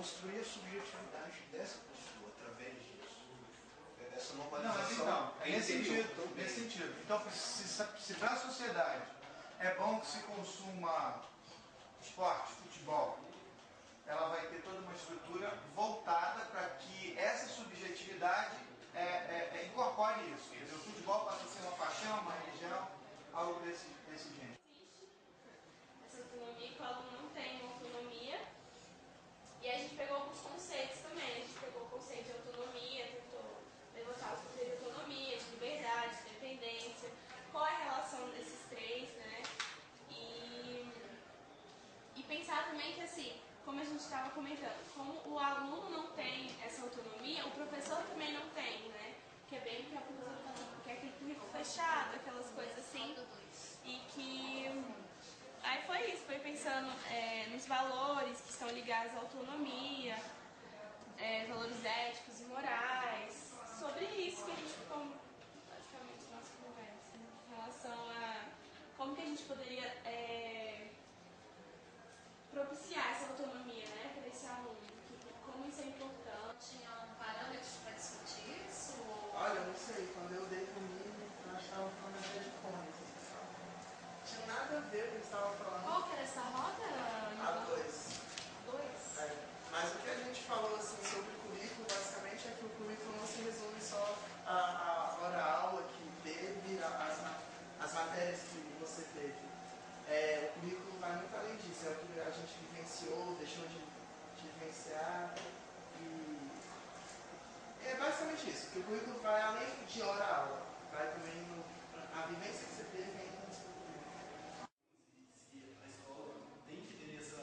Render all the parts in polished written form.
construir a subjetividade dessa pessoa através disso. Dessa normalização. Não, mas então, é nesse sentido. Então, se para a sociedade é bom que se consuma esporte, futebol, ela vai ter toda uma estrutura voltada para que essa subjetividade incorpore isso. Quer dizer, o futebol passa a ser uma paixão, uma religião, algo desse gênero. Essa autonomia, que o aluno não tem uma autonomia. E a gente pegou alguns conceitos também. A gente pegou o conceito de autonomia, tentou levantar os conceitos de autonomia, de liberdade, de dependência, qual é a relação desses três, né? E pensar também que, assim, como a gente estava comentando, como o aluno não tem essa autonomia, o professor também não tem, né? Que é bem o que a professora está falando, que é aquele currículo fechado, aquelas coisas assim. E que... Aí foi isso, foi pensando nos valores que estão ligados à autonomia, valores éticos e morais, sobre isso que a gente ficou basicamente na nossa conversa, né? Em relação a como que a gente poderia propiciar essa autonomia, né, para esse aluno, como isso é importante. Tinha parâmetros para discutir isso? Olha, eu não sei, quando eu dei comigo, nós estávamos falando de cones. Tinha nada a ver com o que eles estavam falando. Qual que era essa roda? A2. Mas o que a gente falou assim, sobre o currículo, basicamente, é que o currículo não se resume só a hora-aula que teve, as matérias que você teve. O currículo vai muito além disso, é o que a gente vivenciou, deixou de vivenciar. E é basicamente isso, que o currículo vai além de hora-aula, vai também a vivência que você teve em a escola tem que ter essa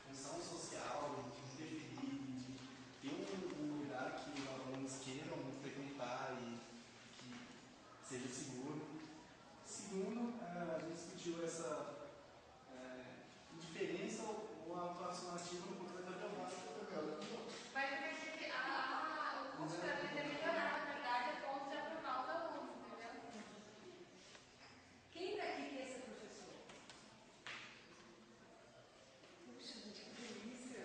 função social, de interferir, de ter um lugar que os alunos queiram frequentar e que seja seguro. Segundo, a gente discutiu essa indiferença ou a aproximativa no controle da privada. Mas eu pensei que o curso para melhorar, na verdade, é ponto de aprovar os alunos, entendeu? Quem daqui quer ser professor? Puxa, gente, que delícia!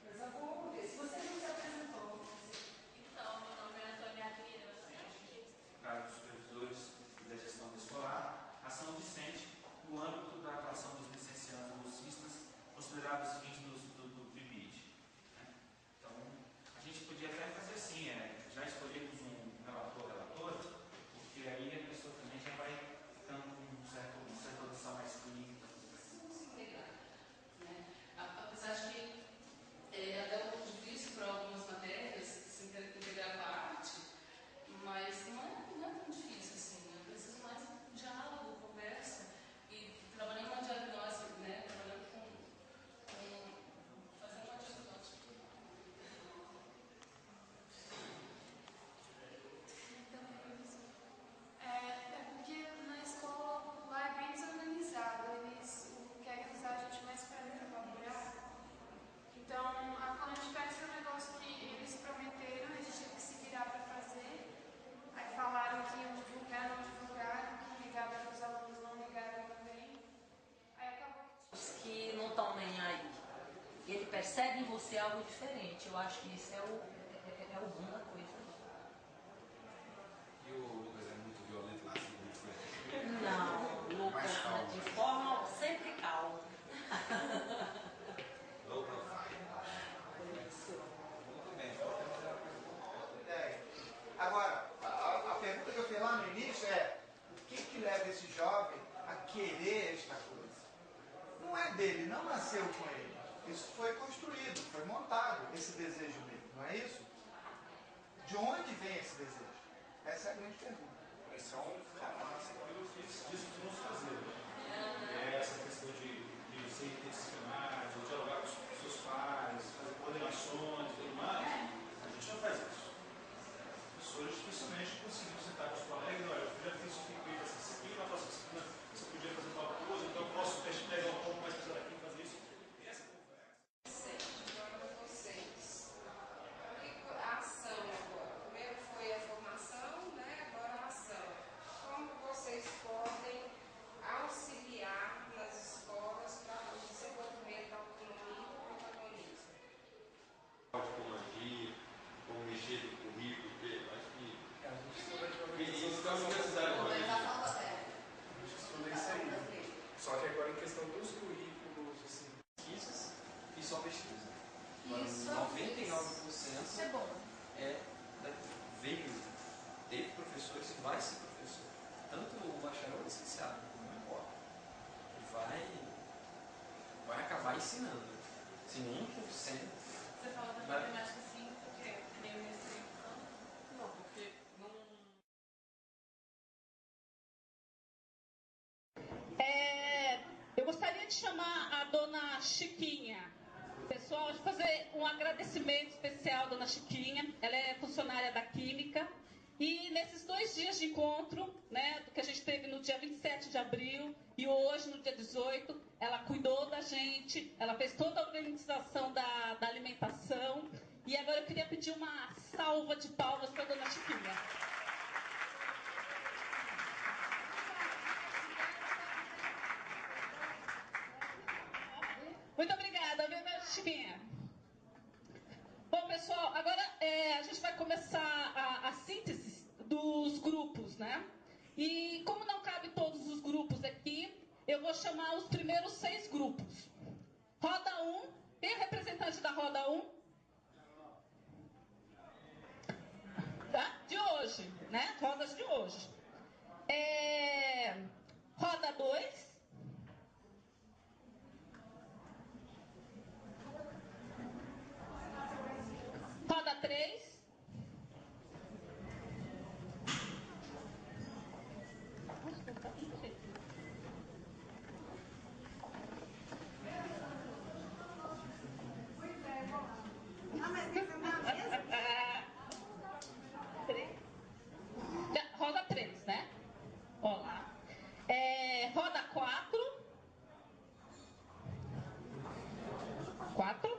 Mas eu vou ver. Se você não se apresentou, Então, meu nome é Antônia Adriana, para os supervisores da gestão escolar, ação discente no âmbito da atuação dos licenciados bolsistas, considerados seguintes do PIBID. Então, a gente podia até fazer assim, já escolhemos um relatora, porque aí a pessoa também já vai ficando com uma certa noção mais clínica. Não se integrar, né? Apesar de que é até um pouco difícil para algumas matérias se integrar com a arte, mas não é tão difícil assim, eu preciso mais de diálogo, conversa, e trabalhando uma diagnose, né? Trabalhando fazendo uma diagnóstica. Porque na escola lá é bem desorganizado, eles querem usar a gente mais para trabalhar. Então, quando a gente pega esse negócio que eles prometeram, a gente teve que se virar para fazer. Aí falaram que iam divulgar, não divulgaram, que ligaram para os alunos, não ligaram também. Aí acabou. os que não estão nem aí. Ele percebe em você algo diferente. Eu acho que isso é o bom da coisa. E o Lucas é muito violento lá, assim, muito forte? Não, Lucas, de forma sempre calma. Low profile. Muito bem. Agora, a pergunta que eu fiz lá no início é: o que leva esse jovem a querer esta coisa? Não é dele, não nasceu com ele. Isso foi construído, foi montado, esse desejo dele, não é isso? De onde vem esse desejo? Essa é a grande pergunta. Esse é um eu fiz disso que vamos fazer. Essa questão de ser interdisciplinar, de dialogar com os seus pais, fazer coordenações e tudo mais, a gente não faz isso. Os professores dificilmente conseguimos sentar com os colegas, olha, eu já fiz isso aqui, essa disciplina, na próxima disciplina você podia fazer tal coisa, então eu posso pegar um pouco mais pesado aqui e fazer isso. E essa conversa. Vocês. A ação agora. Primeiro foi a formação, né? Agora a ação. Como vocês podem só pesquisa. Agora, 99% Isso é bom. teve professores e vai ser professor. Tanto o bacharel ou o licenciado, não importa. Ele vai acabar ensinando. Se 1%. Você fala da matemática sim, porque nem o restrição. Não, porque não. Eu gostaria de chamar a dona Chiquinha. Pessoal, de fazer um agradecimento especial à dona Chiquinha. Ela é funcionária da Química. E nesses 2 dias de encontro, né, que a gente teve no dia 27 de abril e hoje, no dia 18, ela cuidou da gente, ela fez toda a organização da alimentação. E agora eu queria pedir uma salva de palmas para a dona Chiquinha. Muito obrigada, viu, dona Chiquinha? Bom, pessoal, agora a gente vai começar a síntese dos grupos, né? E como não cabe todos os grupos aqui, eu vou chamar os primeiros 6 grupos. Roda 1, tem representante da roda 1? Tá? De hoje, né? Rodas de hoje. Roda 2. Roda 3. Roda 3, né? Olá. Roda 4. 4.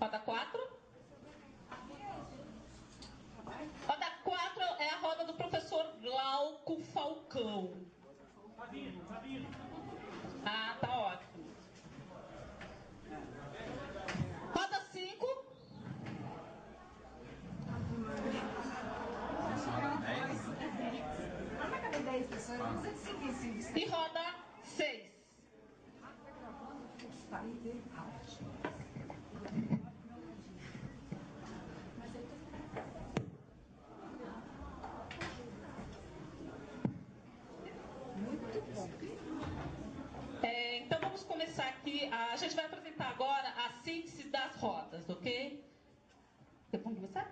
Roda 4. Roda 4 é a roda do professor Glauco Falcão. Tá vindo. Ah, tá ótimo. Roda 5. E roda 6. Então vamos começar aqui. A gente vai apresentar agora a síntese das rodas, ok? Vamos começar?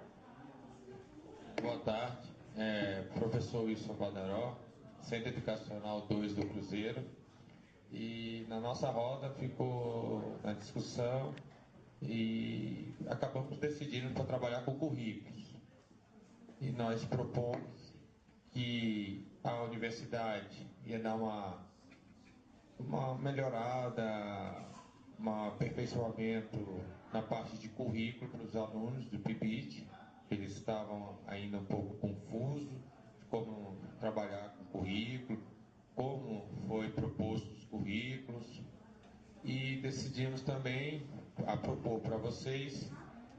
Boa tarde, professor Wilson Badaró, Centro Educacional 2 do Cruzeiro. E na nossa roda ficou na discussão e acabamos decidindo para trabalhar com currículos. E nós propomos que a universidade ia dar uma melhorada, um aperfeiçoamento na parte de currículo para os alunos do PIBIT. Eles estavam ainda um pouco confusos de como trabalhar com currículo, como foi proposto os currículos. E decidimos também propor para vocês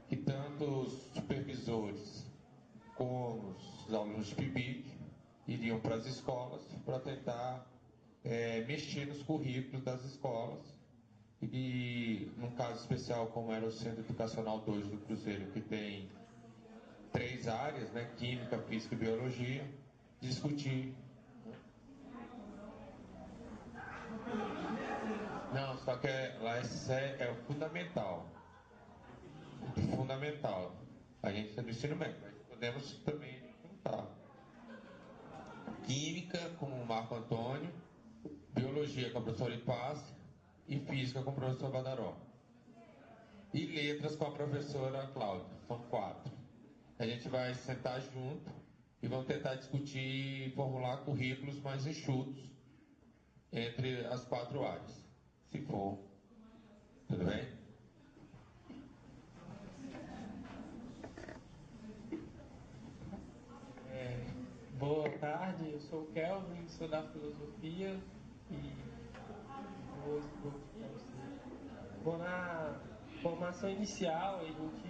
que tanto os supervisores como os alunos de PIBIT iriam para as escolas para tentar mexer nos currículos das escolas. E num caso especial, como era o Centro Educacional 2 do Cruzeiro, que tem 3 áreas, né, Química, Física e Biologia, discutir. Não, só que lá é o fundamental. Fundamental. A gente está no ensino médio, mas podemos também juntar. Química com o Marco Antônio, Biologia com a professora Ipaz e Física com o professor Badaró. E Letras com a professora Cláudia. São 4. A gente vai sentar junto e vamos tentar discutir e formular currículos mais enxutos entre as 4 áreas, se for. Tudo bem? Boa tarde, eu sou o Kelvin, sou da Filosofia e vou na formação inicial. A gente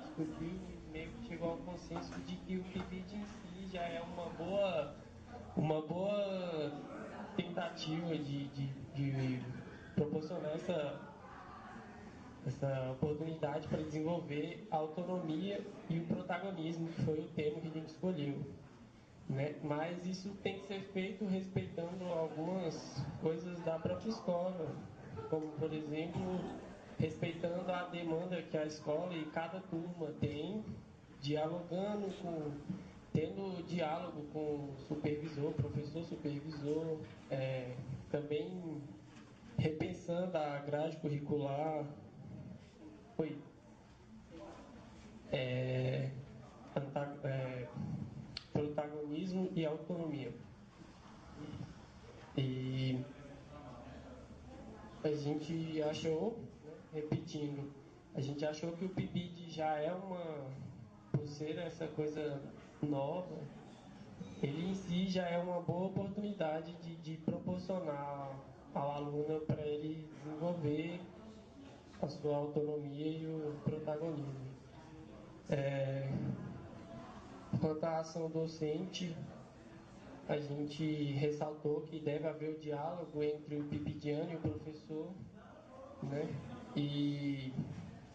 discutiu e meio que chegou ao consenso de que o PIBIT em si já é uma boa tentativa de proporcionar essa oportunidade para desenvolver a autonomia e o protagonismo, que foi o tema que a gente escolheu. Né? Mas isso tem que ser feito respeitando algumas coisas da própria escola, como, por exemplo, respeitando a demanda que a escola e cada turma tem, tendo diálogo com o supervisor, professor supervisor, também repensando a grade curricular, protagonismo e autonomia. E a gente achou, repetindo, a gente achou que o PIBID já é por ser essa coisa nova, ele em si já é uma boa oportunidade de proporcionar ao aluno para ele desenvolver a sua autonomia e o protagonismo. Quanto à ação docente, a gente ressaltou que deve haver o diálogo entre o PIBIDiano e o professor, né? E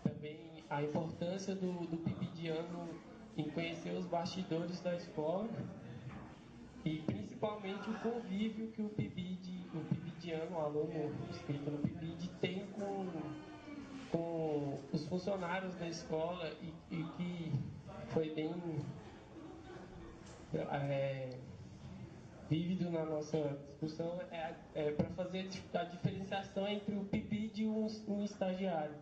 também a importância do PIBIDiano em conhecer os bastidores da escola e principalmente o convívio que o PIBIDiano, o aluno inscrito no PIBID, tem com os funcionários da escola e que foi bem vívido na nossa discussão, para fazer a diferenciação entre o PIBID e um estagiário,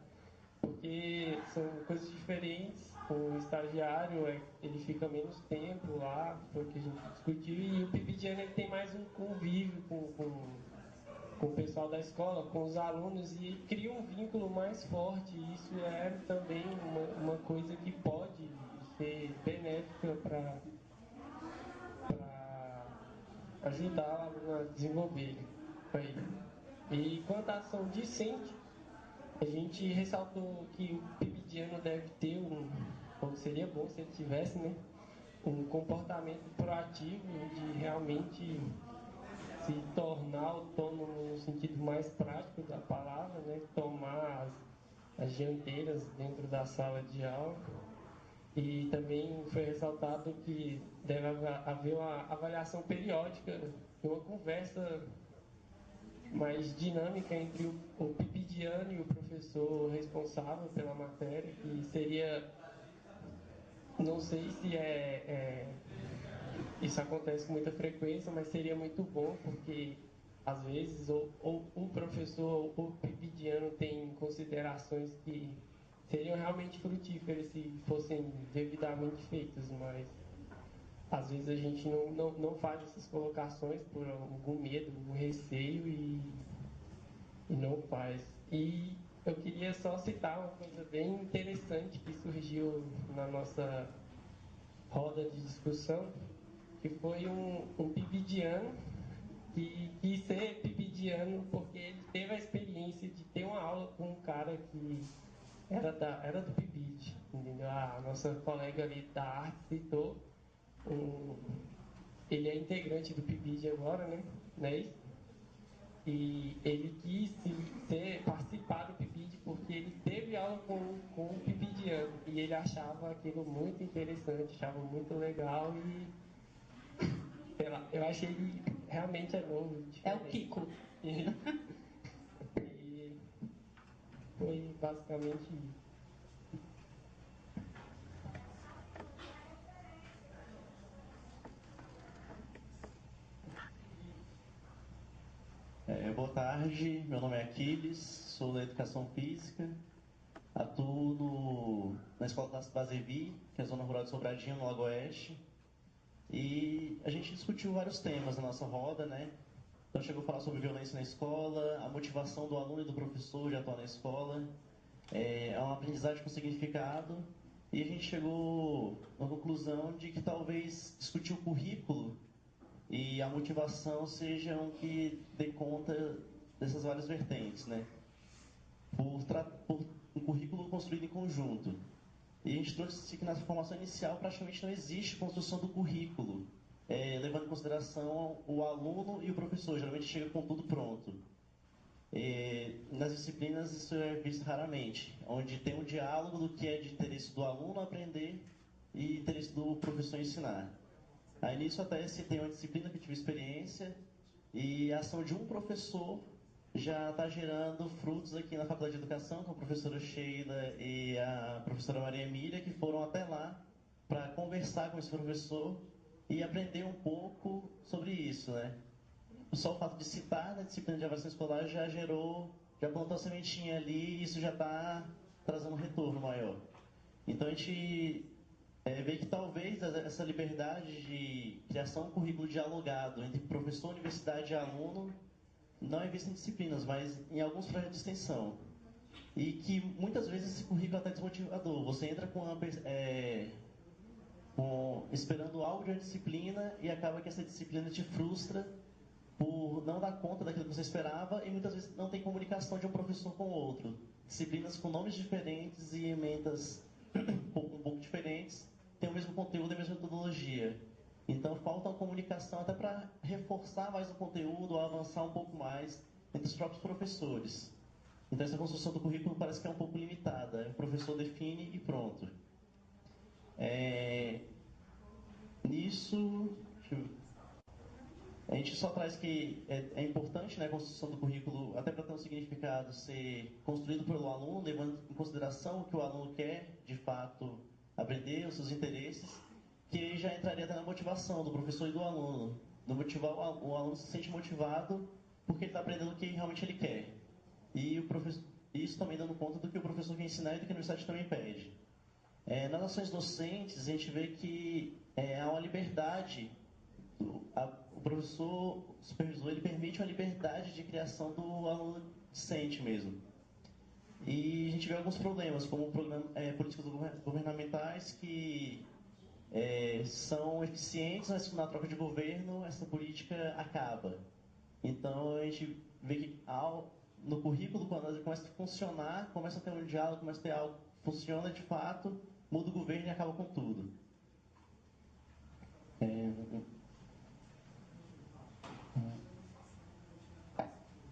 porque são coisas diferentes. O estagiário ele fica menos tempo lá, foi o que a gente discutiu, e o PIBIDiano ele tem mais um convívio com o pessoal da escola, com os alunos, e cria um vínculo mais forte. E isso é também uma coisa que pode ser benéfica para ajudar o aluno a desenvolver. E quanto à ação discente, a gente ressaltou que o PIBIDiano deve ter ou seria bom se ele tivesse, né, um comportamento proativo de realmente se tornar autônomo no sentido mais prático da palavra, né, tomar as dianteiras dentro da sala de aula. E também foi ressaltado que deve haver uma avaliação periódica e uma conversa mais dinâmica entre o PIBIDiano e o professor responsável pela matéria, que seria, não sei se isso acontece com muita frequência, mas seria muito bom, porque às vezes ou o professor ou o PIBIDiano tem considerações que seriam realmente frutíferas se fossem devidamente feitas, mas às vezes a gente não faz essas colocações por algum medo, algum receio e não faz. E eu queria só citar uma coisa bem interessante que surgiu na nossa roda de discussão, que foi um PIBIDiano que quis ser PIBIDiano porque ele teve a experiência de ter uma aula com um cara que era do PIBID, entendeu? A nossa colega ali da arte citou, ele é integrante do PIBID agora, né? Não é isso? E ele quis participar do PIBID porque ele teve aula com o PIBIDiano e ele achava aquilo muito interessante, achava muito legal e sei lá, eu achei ele realmente novo. É o Kiko. E foi basicamente isso. Boa tarde, meu nome é Aquiles, sou da Educação Física, atuo na Escola da Basevi, que é a Zona Rural de Sobradinho, no Lago Oeste, e a gente discutiu vários temas na nossa roda, né? Então chegou a falar sobre violência na escola, a motivação do aluno e do professor de atuar na escola, uma aprendizagem com significado, e a gente chegou à conclusão de que talvez discutir o currículo e a motivação sejam que dê conta dessas várias vertentes, né? Por um currículo construído em conjunto. E a gente trouxe que na formação inicial praticamente não existe construção do currículo, levando em consideração o aluno e o professor, geralmente chega com tudo pronto. Nas disciplinas isso é visto raramente, onde tem um diálogo do que é de interesse do aluno aprender e interesse do professor ensinar. Aí nisso até se tem uma disciplina que eu tive experiência e a ação de um professor já está gerando frutos aqui na Faculdade de Educação, com a professora Sheila e a professora Maria Emília, que foram até lá para conversar com esse professor e aprender um pouco sobre isso, né? Só o fato de citar na disciplina de avaliação escolar já plantou a sementinha ali e isso já está trazendo um retorno maior. Então a gente vê que talvez essa liberdade de criação de um currículo dialogado entre professor, universidade e aluno não é vista em disciplinas, mas em alguns projetos de extensão. E que muitas vezes esse currículo é até desmotivador. Você entra esperando algo de uma disciplina e acaba que essa disciplina te frustra por não dar conta daquilo que você esperava e muitas vezes não tem comunicação de um professor com o outro. Disciplinas com nomes diferentes e emendas um pouco diferentes têm o mesmo conteúdo e a mesma metodologia. Então falta uma comunicação até para reforçar mais o conteúdo ou avançar um pouco mais entre os próprios professores. Então essa construção do currículo parece que é um pouco limitada. O professor define e pronto. Nisso, a gente só traz que é importante, né, a construção do currículo, até para ter um significado, ser construído pelo aluno, levando em consideração o que o aluno quer, de fato, aprender, os seus interesses, que já entraria até na motivação do professor e do aluno. No motivar, o aluno se sente motivado porque ele está aprendendo o que realmente ele quer. E isso também dando conta do que o professor quer ensinar e do que a universidade também pede. Nas ações docentes, a gente vê que há uma liberdade, o professor, o supervisor, ele permite uma liberdade de criação do aluno discente mesmo. E a gente vê alguns problemas, como políticas governamentais que são eficientes, mas na troca de governo essa política acaba. Então a gente vê que no currículo, quando ela começa a funcionar, começa a ter um diálogo, começa a ter algo que funciona de fato, muda o governo e acaba com tudo.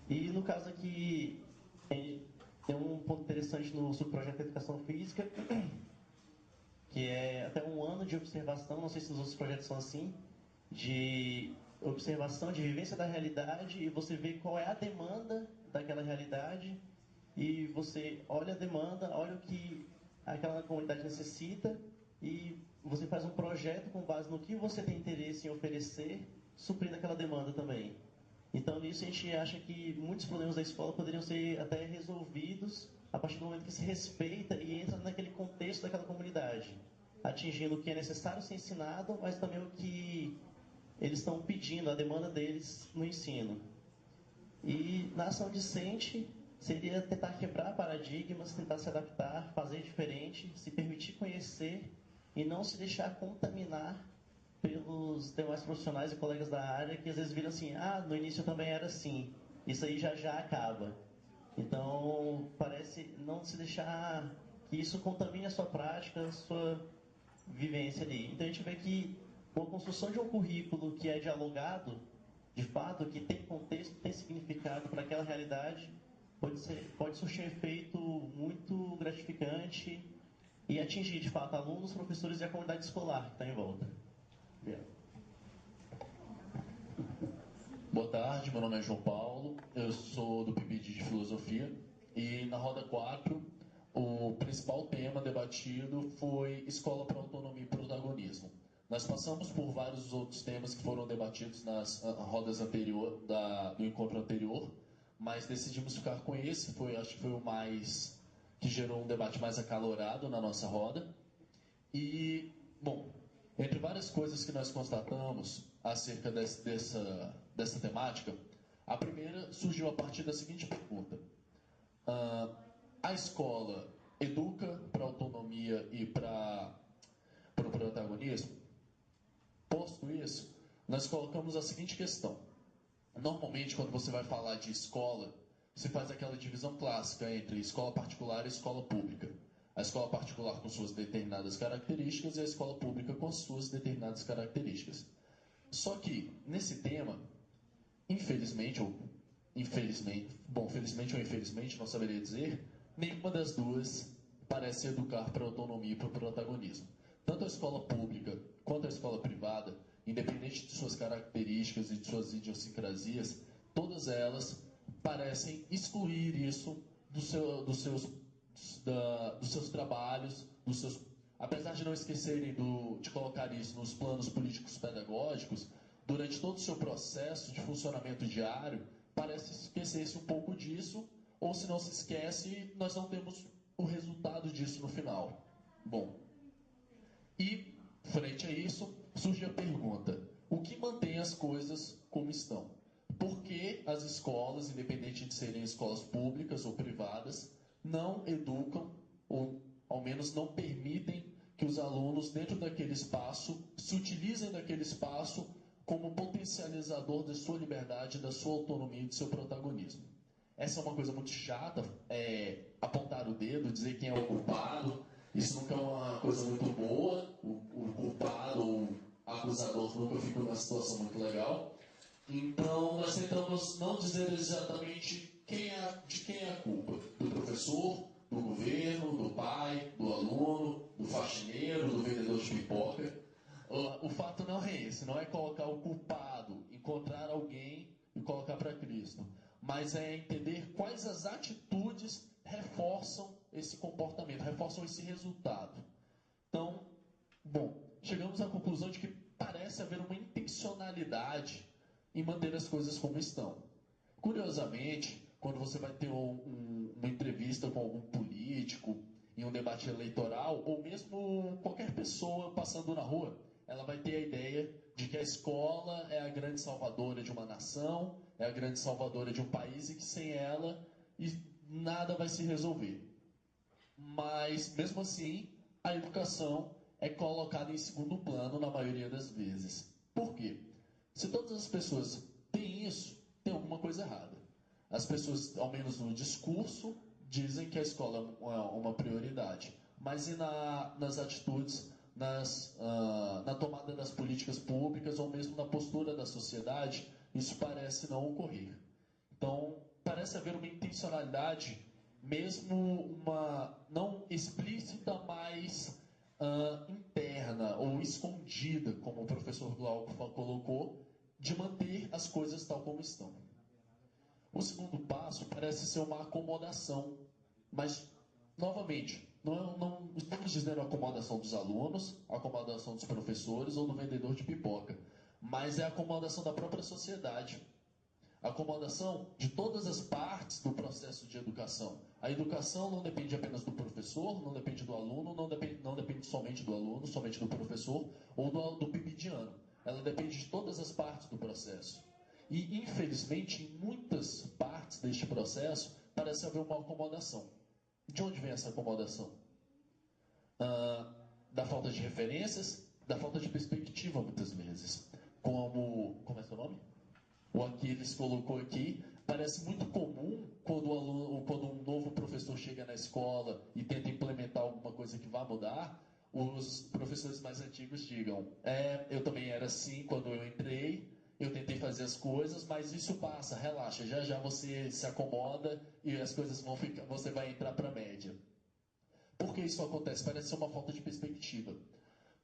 E no caso aqui, tem um ponto interessante no subprojeto de educação física, que é até um ano de observação, não sei se os outros projetos são assim, de observação, de vivência da realidade, e você vê qual é a demanda daquela realidade, e você olha a demanda, olha o que aquela comunidade necessita, e você faz um projeto com base no que você tem interesse em oferecer, suprindo aquela demanda também. Então, nisso, a gente acha que muitos problemas da escola poderiam ser até resolvidos a partir do momento que se respeita e entra naquele contexto daquela comunidade, atingindo o que é necessário ser ensinado, mas também o que eles estão pedindo, a demanda deles no ensino. E na ação discente, seria tentar quebrar paradigmas, tentar se adaptar, fazer diferente, se permitir conhecer e não se deixar contaminar pelos demais profissionais e colegas da área que às vezes viram assim, no início também era assim, isso aí já acaba. Então, parece não se deixar que isso contamine a sua prática, a sua vivência ali. Então a gente vê que com a construção de um currículo que é dialogado, de fato, que tem contexto, tem significado para aquela realidade, pode surgir um efeito muito gratificante e atingir, de fato, alunos, professores e a comunidade escolar que está em volta. Boa tarde, meu nome é João Paulo, eu sou do PIBID de Filosofia e na roda 4 o principal tema debatido foi Escola para Autonomia e Protagonismo. Nós passamos por vários outros temas que foram debatidos nas rodas do encontro anterior, mas decidimos ficar com esse, acho que foi o mais que gerou um debate mais acalorado na nossa roda. E, bom, entre várias coisas que nós constatamos acerca dessa temática, a primeira surgiu a partir da seguinte pergunta. A escola educa para a autonomia e para o protagonismo? Posto isso, nós colocamos a seguinte questão. Normalmente, quando você vai falar de escola, se faz aquela divisão clássica entre escola particular e escola pública. A escola particular com suas determinadas características e a escola pública com suas determinadas características. Só que, nesse tema, infelizmente, ou felizmente ou infelizmente, não saberia dizer, nenhuma das duas parece educar para a autonomia e para o protagonismo. Tanto a escola pública quanto a escola privada, independente de suas características e de suas idiosincrasias, todas elas parecem excluir isso dos seus trabalhos, apesar de não esquecerem de colocar isso nos planos políticos pedagógicos, durante todo o seu processo de funcionamento diário, parece esquecer-se um pouco disso, ou se não se esquece, nós não temos o resultado disso no final. Bom, e frente a isso, surge a pergunta: o que mantém as coisas como estão? Por que as escolas, independente de serem escolas públicas ou privadas, não educam, ou ao menos não permitem que os alunos, dentro daquele espaço, se utilizem daquele espaço como potencializador da sua liberdade, da sua autonomia e do seu protagonismo? Essa é uma coisa muito chata, apontar o dedo, dizer quem é o culpado. Isso nunca é uma coisa muito boa. O culpado ou o acusador nunca fica numa situação muito legal. Então, nós tentamos não dizer exatamente de quem é a culpa. Do professor, do governo, do pai, do aluno, do faxineiro, do vendedor de pipoca. O fato não é esse, não é colocar o culpado, encontrar alguém e colocar para Cristo, mas é entender quais as atitudes reforçam esse comportamento, reforçam esse resultado. Então, bom, chegamos à conclusão de que parece haver uma intencionalidade em manter as coisas como estão. Curiosamente, quando você vai ter uma entrevista com algum político, em um debate eleitoral, ou mesmo qualquer pessoa passando na rua, ela vai ter a ideia de que a escola é a grande salvadora de uma nação, é a grande salvadora de um país, e que sem ela nada vai se resolver. Mas, mesmo assim, a educação é colocada em segundo plano na maioria das vezes. Por quê? Se todas as pessoas têm isso, tem alguma coisa errada. As pessoas, ao menos no discurso, dizem que a escola é uma prioridade. Mas e nas atitudes, na tomada das políticas públicas, ou mesmo na postura da sociedade, isso parece não ocorrer. Então, parece haver uma intencionalidade, mesmo uma não explícita, mas interna ou escondida, como o professor Glauco colocou, de manter as coisas tal como estão. O segundo passo parece ser uma acomodação, mas, novamente, não estamos dizendo a acomodação dos alunos, a acomodação dos professores ou do vendedor de pipoca, mas é a acomodação da própria sociedade. A acomodação de todas as partes do processo de educação. A educação não depende apenas do professor, não depende do aluno, não depende somente do aluno, somente do professor ou do pibidiano. Ela depende de todas as partes do processo. E, infelizmente, em muitas partes deste processo, parece haver uma acomodação. De onde vem essa acomodação? Da falta de referências, da falta de perspectiva, muitas vezes. Como é seu nome? O Aquiles colocou aqui, parece muito comum quando um novo professor chega na escola e tenta implementar alguma coisa que vá mudar, os professores mais antigos digam: eu também era assim quando eu entrei, eu tentei fazer as coisas, mas isso passa, relaxa, já você se acomoda e as coisas vão ficar, você vai entrar para a média. Por que isso acontece? Parece ser uma falta de perspectiva.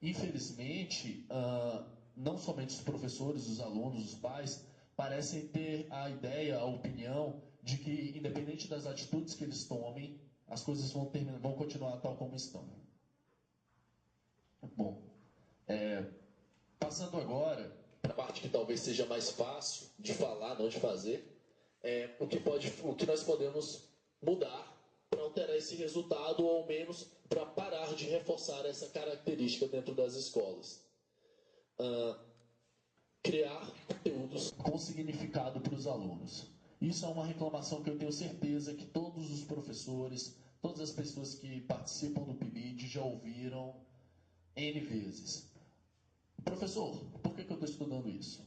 Infelizmente, não somente os professores, os alunos, os pais, parecem ter a ideia, a opinião de que, independente das atitudes que eles tomem, as coisas vão continuar tal como estão. Bom, passando agora para a parte que talvez seja mais fácil de falar, não de fazer, o que nós podemos mudar para alterar esse resultado, ou ao menos para parar de reforçar essa característica dentro das escolas. Criar conteúdos com significado para os alunos. Isso é uma reclamação que eu tenho certeza que todos os professores, todas as pessoas que participam do PIBID já ouviram N vezes. Professor, por que eu estou estudando isso?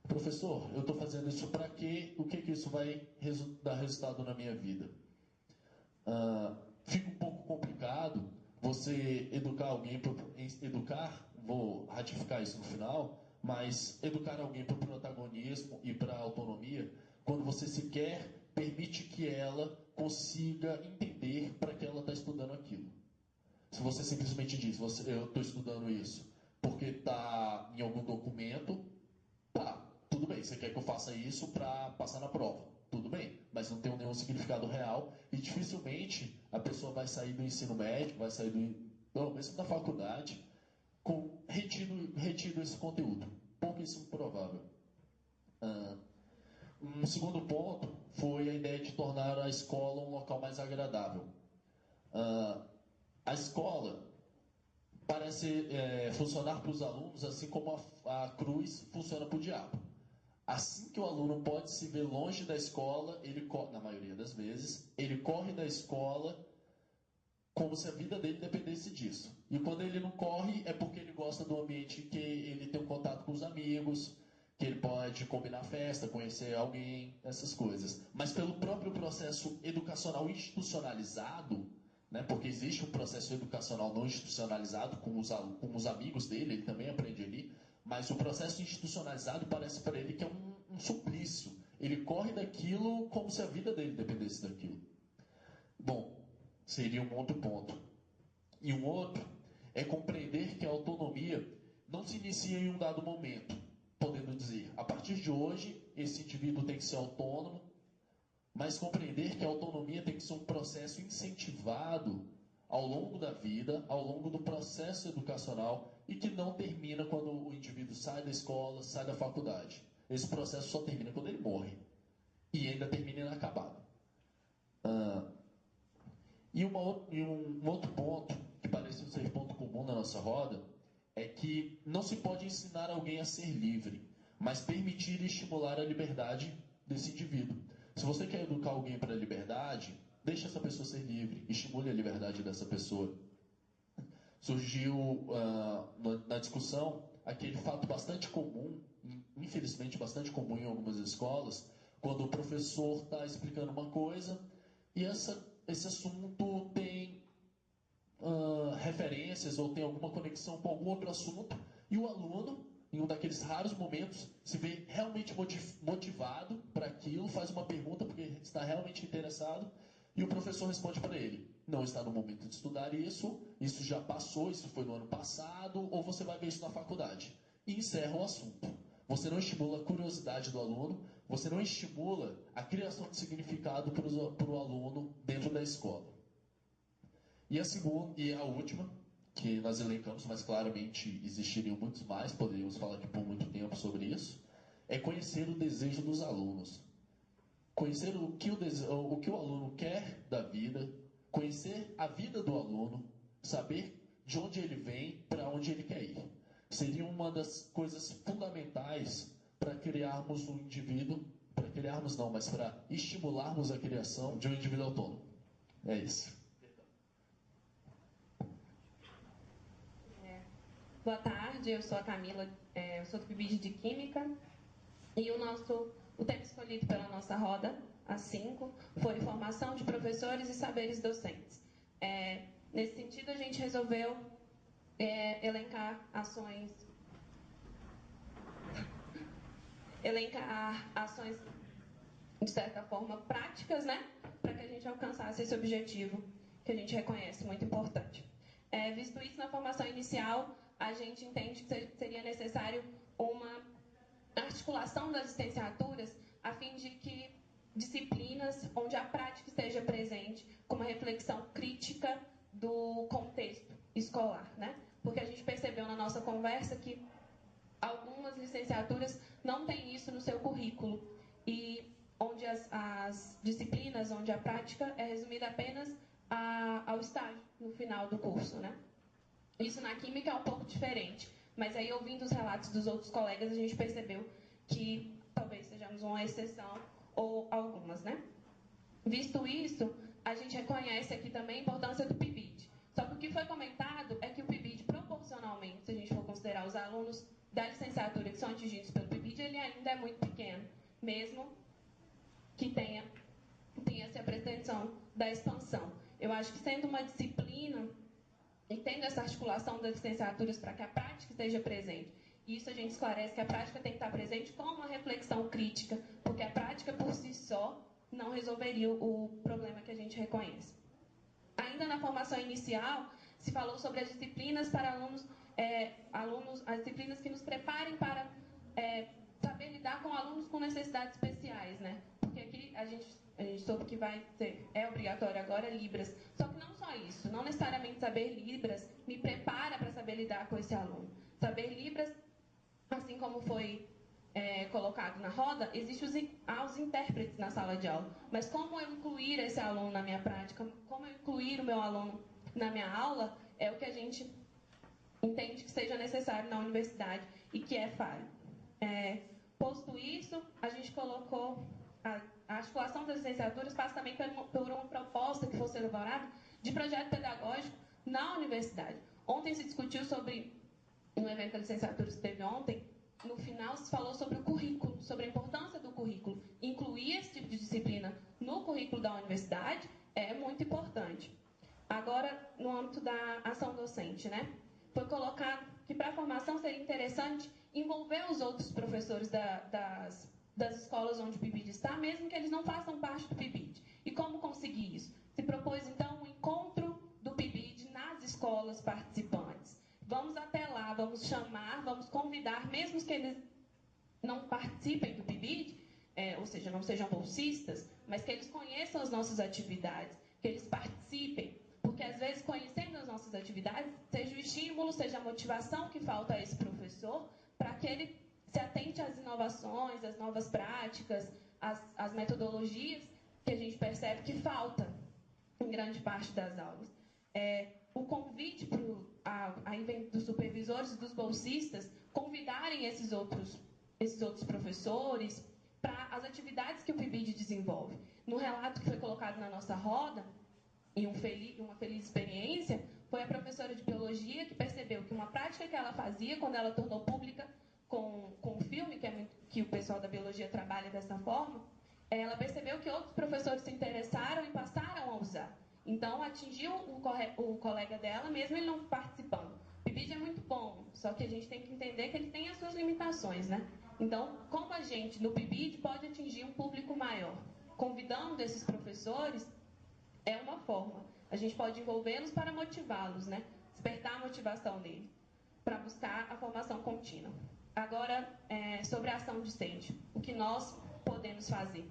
Professor, eu estou fazendo isso para quê? O que isso vai dar resultado na minha vida? Fica um pouco complicado você educar alguém, vou ratificar isso no final, mas educar alguém para o protagonismo e para a autonomia quando você sequer permite que ela consiga entender para que ela está estudando aquilo. Se você simplesmente diz, eu estou estudando isso porque está em algum documento, tá, tudo bem, você quer que eu faça isso para passar na prova, tudo bem, mas não tem nenhum significado real e dificilmente a pessoa vai sair do ensino médio, vai sair mesmo da faculdade, retido esse conteúdo. Pouquíssimo provável. Um segundo ponto foi a ideia de tornar a escola um local mais agradável. A escola parece funcionar para os alunos assim como a cruz funciona para o diabo. Assim que o aluno pode se ver longe da escola, na maioria das vezes, ele corre da escola como se a vida dele dependesse disso. E quando ele não corre, é porque ele gosta do ambiente que ele tem um contato com os amigos, que ele pode combinar festa, conhecer alguém, essas coisas. Mas pelo próprio processo educacional institucionalizado, né, porque existe um processo educacional não institucionalizado com os amigos dele, ele também aprende ali, mas o processo institucionalizado parece para ele que é um suplício. Ele corre daquilo como se a vida dele dependesse daquilo. Bom, seria um outro ponto. E um outro é compreender que a autonomia não se inicia em um dado momento, podendo dizer, a partir de hoje, esse indivíduo tem que ser autônomo, mas compreender que a autonomia tem que ser um processo incentivado ao longo da vida, ao longo do processo educacional e que não termina quando o indivíduo sai da escola, sai da faculdade. Esse processo só termina quando ele morre e ainda termina inacabado. E um outro ponto, que parece ser ponto comum na nossa roda, é que não se pode ensinar alguém a ser livre, mas permitir e estimular a liberdade desse indivíduo. Se você quer educar alguém para a liberdade, deixe essa pessoa ser livre, estimule a liberdade dessa pessoa. Surgiu na discussão aquele fato bastante comum, infelizmente bastante comum em algumas escolas, quando o professor está explicando uma coisa e esse assunto tem referências ou tem alguma conexão com algum outro assunto e o aluno, em um daqueles raros momentos, se vê realmente motivado para aquilo, faz uma pergunta porque está realmente interessado e o professor responde para ele, não está no momento de estudar isso já passou, isso foi no ano passado, ou você vai ver isso na faculdade. E encerra o assunto. Você não estimula a curiosidade do aluno, você não estimula a criação de significado para o aluno dentro da escola. E a última, que nós elencamos, mas claramente existiriam muitos mais, poderíamos falar aqui por muito tempo sobre isso, é conhecer o desejo dos alunos. Conhecer o que o aluno quer da vida, conhecer a vida do aluno, saber de onde ele vem, para onde ele quer ir. Seria uma das coisas fundamentais para criarmos um indivíduo, para estimularmos a criação de um indivíduo autônomo. É isso. Boa tarde, eu sou a Camila, eu sou do PIBID de Química e o tema escolhido pela nossa roda, a 5, foi formação de professores e saberes docentes. Nesse sentido, a gente resolveu elencar ações de certa forma práticas, né, para que a gente alcançasse esse objetivo que a gente reconhece muito importante. Visto isso, na formação inicial, a gente entende que seria necessário uma articulação das licenciaturas a fim de que disciplinas onde a prática esteja presente com uma reflexão crítica do contexto escolar, né? Porque a gente percebeu na nossa conversa que algumas licenciaturas não têm isso no seu currículo e onde as disciplinas, onde a prática é resumida apenas ao estágio no final do curso, né? Isso na química é um pouco diferente, mas aí ouvindo os relatos dos outros colegas a gente percebeu que talvez sejamos uma exceção ou algumas, né? Visto isso, a gente reconhece aqui também a importância do PIBID. Só que o que foi comentado é que o PIBID, proporcionalmente, se a gente for considerar os alunos da licenciatura que são atingidos pelo PIBID, ele ainda é muito pequeno, mesmo que tenha essa pretensão da expansão. Eu acho que sendo uma disciplina e tendo essa articulação das licenciaturas para que a prática esteja presente, e isso a gente esclarece que a prática tem que estar presente com uma reflexão crítica, porque a prática prática por si só não resolveria o problema que a gente reconhece. Ainda na formação inicial, se falou sobre as disciplinas para alunos, as disciplinas que nos preparem para saber lidar com alunos com necessidades especiais, né? Porque aqui a gente soube que é obrigatório agora Libras. Só que não só isso, não necessariamente saber Libras me prepara para saber lidar com esse aluno. Saber Libras, assim como foi colocado na roda, existem os intérpretes na sala de aula. Mas como eu incluir esse aluno na minha prática, como eu incluir o meu aluno na minha aula, é o que a gente entende que seja necessário na universidade e que é falho. Posto isso, a gente colocou a articulação das licenciaturas passa também por uma proposta que fosse elaborada de projeto pedagógico na universidade. Ontem se discutiu sobre um evento da licenciatura que teve ontem. No final se falou sobre o currículo, sobre a importância do currículo. Incluir esse tipo de disciplina no currículo da universidade é muito importante. Agora, no âmbito da ação docente, né? Foi colocado que para a formação seria interessante envolver os outros professores das escolas onde o PIBID está, mesmo que eles não façam parte do PIBID. E como conseguir isso? Se propôs, então, um encontro do PIBID nas escolas participantes. Vamos até lá, vamos chamar, vamos convidar, mesmo que eles não participem do PIBID, ou seja, não sejam bolsistas, mas que eles conheçam as nossas atividades, que eles participem, porque às vezes conhecendo as nossas atividades, seja o estímulo, seja a motivação que falta a esse professor, para que ele se atente às inovações, às novas práticas, às metodologias que a gente percebe que falta em grande parte das aulas. O convite dos supervisores e dos bolsistas convidarem esses outros professores para as atividades que o PIBID desenvolve. No relato que foi colocado na nossa roda, e uma feliz experiência, foi a professora de biologia que percebeu que uma prática que ela fazia quando ela tornou pública com o filme, que o pessoal da biologia trabalha dessa forma, ela percebeu que outros professores se interessaram e passaram a usar. Então, atingiu o colega dela, mesmo ele não participando. O PIBID é muito bom, só que a gente tem que entender que ele tem as suas limitações, né? Então, como a gente, no PIBID, pode atingir um público maior? Convidando esses professores é uma forma. A gente pode envolvê-los para motivá-los, né? Despertar a motivação deles, para buscar a formação contínua. Agora, sobre a ação docente, o que nós podemos fazer?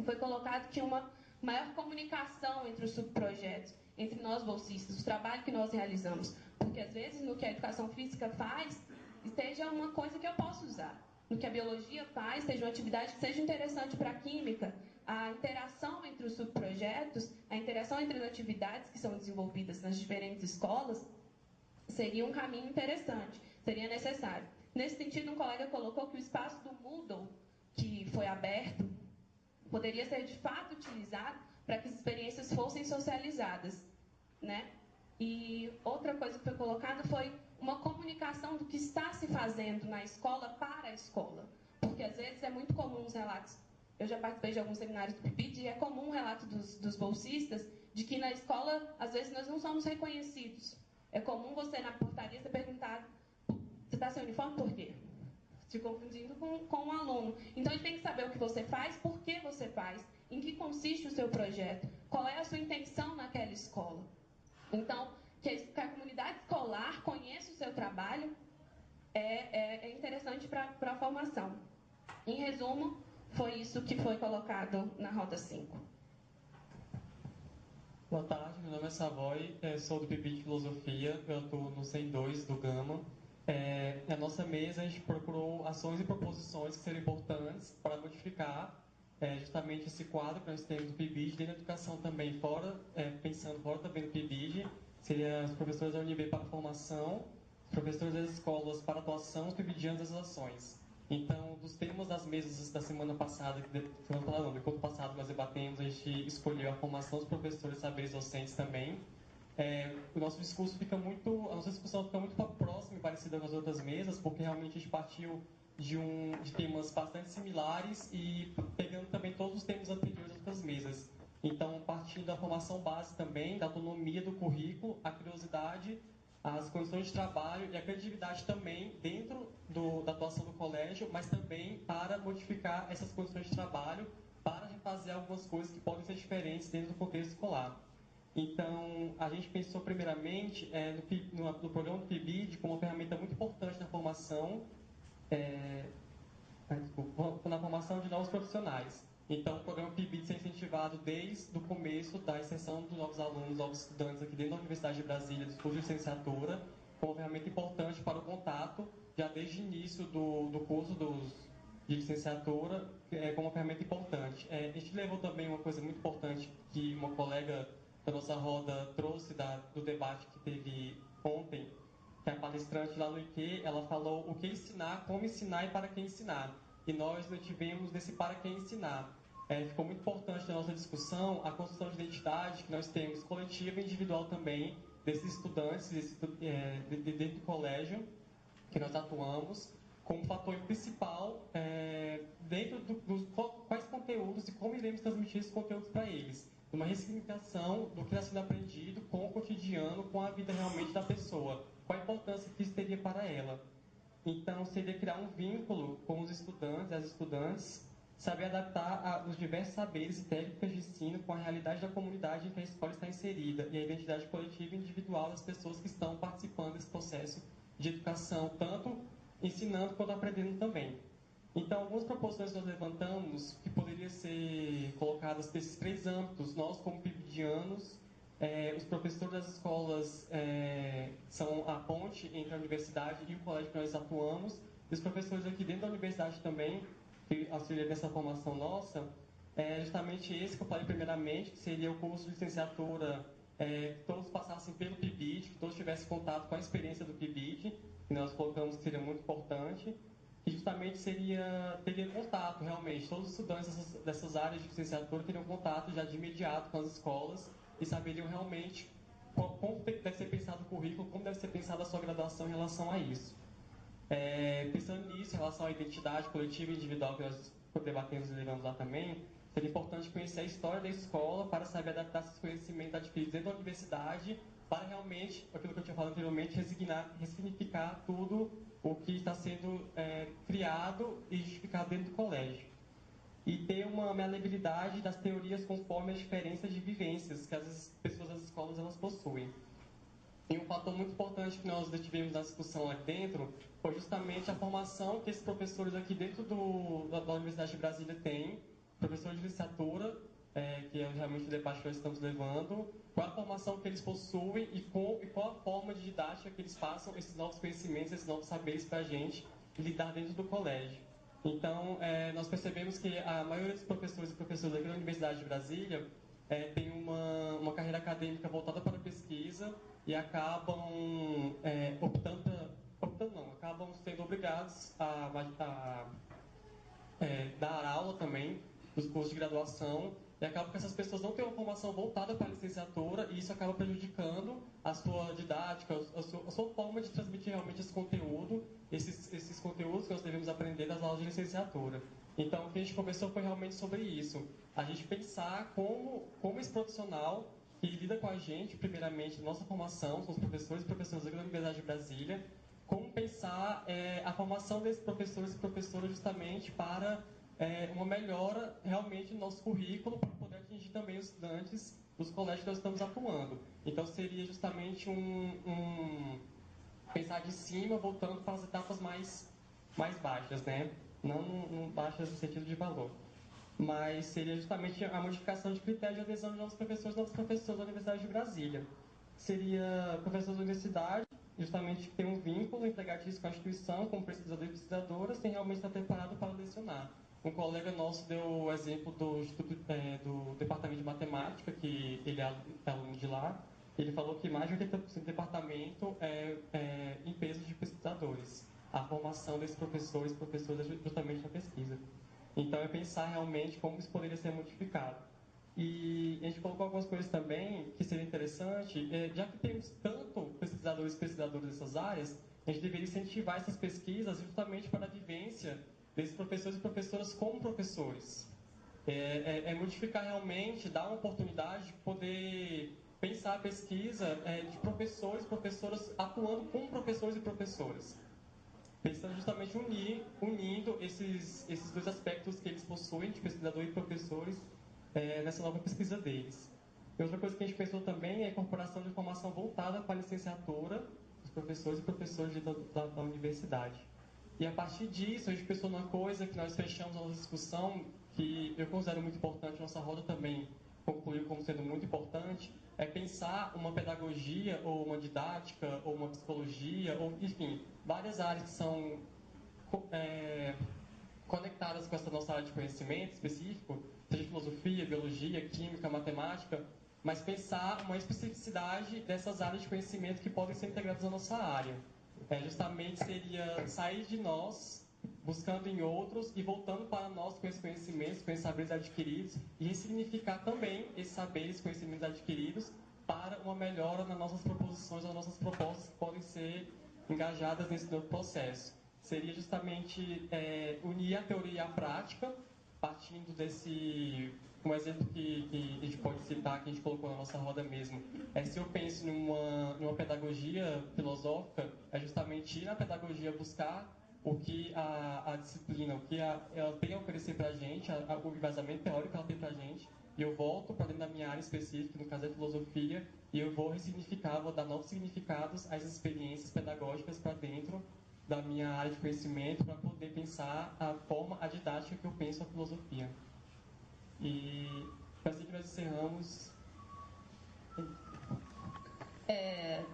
Foi colocado que uma maior comunicação entre os subprojetos, entre nós bolsistas, o trabalho que nós realizamos, porque às vezes no que a educação física faz, esteja uma coisa que eu posso usar. No que a biologia faz, seja uma atividade que seja interessante para a química, a interação entre os subprojetos, a interação entre as atividades que são desenvolvidas nas diferentes escolas, seria um caminho interessante, seria necessário. Nesse sentido, um colega colocou que o espaço do Moodle, que foi aberto, poderia ser de fato utilizado para que as experiências fossem socializadas, né? E outra coisa que foi colocada foi uma comunicação do que está se fazendo na escola para a escola, porque às vezes é muito comum os relatos. Eu já participei de alguns seminários do PIBID e é comum um relato dos bolsistas de que na escola, às vezes, nós não somos reconhecidos. É comum você, na portaria, ser perguntado: você está sem uniforme por quê? Te confundindo com um aluno. Então, ele tem que saber o que você faz, por que você faz, em que consiste o seu projeto, qual é a sua intenção naquela escola. Então, que a comunidade escolar conheça o seu trabalho é interessante para a formação. Em resumo, foi isso que foi colocado na Roda 5. Boa tarde, meu nome é Savoy, sou do PIBID de Filosofia, eu atuo no 102 do Gama. Na nossa mesa, a gente procurou ações e proposições que seriam importantes para modificar justamente esse quadro que nós temos do PIBID, dentro da educação também, pensando fora também do PIBID, seria os professores da UNB para formação, os professores das escolas para atuação, os PIBIDianos das ações. Então, dos temas das mesas da semana passada, no encontro passado nós debatemos, a gente escolheu a formação dos professores, saberes docentes também. O nosso discurso fica muito, a nossa discussão fica muito próxima e parecida com as outras mesas, porque realmente a gente partiu de temas bastante similares e pegando também todos os temas anteriores das outras mesas. Então, partindo da formação base também, da autonomia do currículo, a curiosidade, as condições de trabalho e a criatividade também dentro da atuação do colégio, mas também para modificar essas condições de trabalho, para refazer algumas coisas que podem ser diferentes dentro do contexto escolar. Então, a gente pensou primeiramente no programa do PIBID como uma ferramenta muito importante na formação, na formação de novos profissionais. Então, o programa PIBID é incentivado desde o começo da inserção dos novos alunos, novos estudantes aqui dentro da Universidade de Brasília, dos cursos de licenciatura, como uma ferramenta importante para o contato, já desde o início do curso de licenciatura, como uma ferramenta importante. A gente levou também uma coisa muito importante que uma colega da nossa roda trouxe do debate que teve ontem, que a palestrante lá no IQ, ela falou o que ensinar, como ensinar e para quem ensinar. E nós tivemos desse para quem ensinar. Ficou muito importante na nossa discussão a construção de identidade que nós temos coletiva e individual também, desses estudantes dentro do colégio que nós atuamos, como fator principal dentro dos quais conteúdos e como iremos transmitir esses conteúdos para eles. Uma ressignificação do que está sendo aprendido com o cotidiano, com a vida realmente da pessoa. Qual a importância que isso teria para ela? Então, seria criar um vínculo com os estudantes, as estudantes, saber adaptar os diversos saberes e técnicas de ensino com a realidade da comunidade em que a escola está inserida e a identidade coletiva e individual das pessoas que estão participando desse processo de educação, tanto ensinando quanto aprendendo também. Então, algumas proposições que nós levantamos que poderiam ser colocadas nesses 3 âmbitos, nós como PIBIdianos, os professores das escolas são a ponte entre a universidade e o colégio que nós atuamos, e os professores aqui dentro da universidade também, que auxiliam nessa formação nossa, justamente esse que eu falei primeiramente, que seria o curso de licenciatura, que todos passassem pelo PIBID, que todos tivessem contato com a experiência do PIBID, que nós colocamos que seria muito importante, e justamente teria contato realmente, todos os estudantes dessas áreas de licenciatura teriam contato já de imediato com as escolas e saberiam realmente como deve ser pensado o currículo, como deve ser pensada a sua graduação em relação a isso. Pensando nisso, em relação à identidade coletiva e individual que nós debatemos e levamos lá também, seria importante conhecer a história da escola para saber adaptar esses conhecimentos adquiridos dentro da universidade para realmente, aquilo que eu tinha falado anteriormente, ressignificar tudo o que está sendo criado e justificado dentro do colégio. E ter uma maleabilidade das teorias conforme as diferenças de vivências que as pessoas das escolas elas possuem. E um fator muito importante que nós tivemos na discussão aqui dentro foi justamente a formação que esses professores aqui dentro da Universidade de Brasília têm, professores de licenciatura, que é realmente o debate que nós estamos levando, qual a formação que eles possuem e qual a forma de didática que eles passam esses novos conhecimentos, esses novos saberes para a gente lidar dentro do colégio. Então, nós percebemos que a maioria dos professores e professoras aqui da Universidade de Brasília tem uma carreira acadêmica voltada para a pesquisa e acabam acabam sendo obrigados a dar aula também dos cursos de graduação e acaba que essas pessoas não têm uma formação voltada para a licenciatura e isso acaba prejudicando a sua didática, a sua forma de transmitir realmente esse conteúdo, esses conteúdos que nós devemos aprender das aulas de licenciatura. Então, o que a gente conversou foi realmente sobre isso. A gente pensar como esse profissional que lida com a gente, primeiramente, na nossa formação, com os professores e professoras aqui da Universidade de Brasília, como pensar a formação desses professores e professoras justamente para uma melhora realmente no nosso currículo para poder atingir também os estudantes dos colégios que nós estamos atuando. Então, seria justamente pensar de cima, voltando para as etapas mais baixas, né? Não baixas no sentido de valor. Mas seria justamente a modificação de critérios de adesão de novos professores e novos professores da Universidade de Brasília. Seria professores da universidade, justamente que tem um vínculo empregatício com a instituição, como pesquisador e pesquisadora, sem realmente estar preparado para lecionar. Um colega nosso deu o exemplo do Departamento de Matemática, que ele é aluno de lá. Ele falou que mais de 80% do departamento é em peso de pesquisadores. A formação desses professores e professoras justamente na pesquisa. Então, é pensar realmente como isso poderia ser modificado. E a gente colocou algumas coisas também que seria interessante, já que temos tanto pesquisadores e pesquisadoras dessas áreas, a gente deveria incentivar essas pesquisas justamente para a vivência desses professores e professoras como professores. Modificar realmente, dar uma oportunidade de poder pensar a pesquisa de professores e professoras atuando com professores e professoras. Pensando justamente unindo esses dois aspectos que eles possuem, de pesquisador e professores, nessa nova pesquisa deles. E outra coisa que a gente pensou também é a incorporação de informação voltada para a licenciatura dos professores e professores da universidade. E a partir disso, a gente pensou numa coisa que nós fechamos na nossa discussão, que eu considero muito importante, nossa roda também concluiu como sendo muito importante, é pensar uma pedagogia, ou uma didática, ou uma psicologia, ou, enfim, várias áreas que são conectadas com essa nossa área de conhecimento específico, seja filosofia, biologia, química, matemática, mas pensar uma especificidade dessas áreas de conhecimento que podem ser integradas à nossa área. Justamente seria sair de nós, buscando em outros e voltando para nós com esses conhecimentos, com esses saberes adquiridos e ressignificar também esses saberes, conhecimentos adquiridos para uma melhora nas nossas proposições, nas nossas propostas que podem ser engajadas nesse novo processo. Seria justamente unir a teoria e a prática, partindo desse... Um exemplo que a gente pode citar, que a gente colocou na nossa roda mesmo, se eu penso numa pedagogia filosófica, é justamente ir na pedagogia buscar o que a disciplina, o que ela tem a oferecer para a gente, o embasamento teórico que ela tem para a gente, e eu volto para dentro da minha área específica, no caso é filosofia, e eu vou ressignificar, vou dar novos significados às experiências pedagógicas para dentro da minha área de conhecimento, para poder pensar a didática que eu penso a filosofia. E assim que nós encerramos.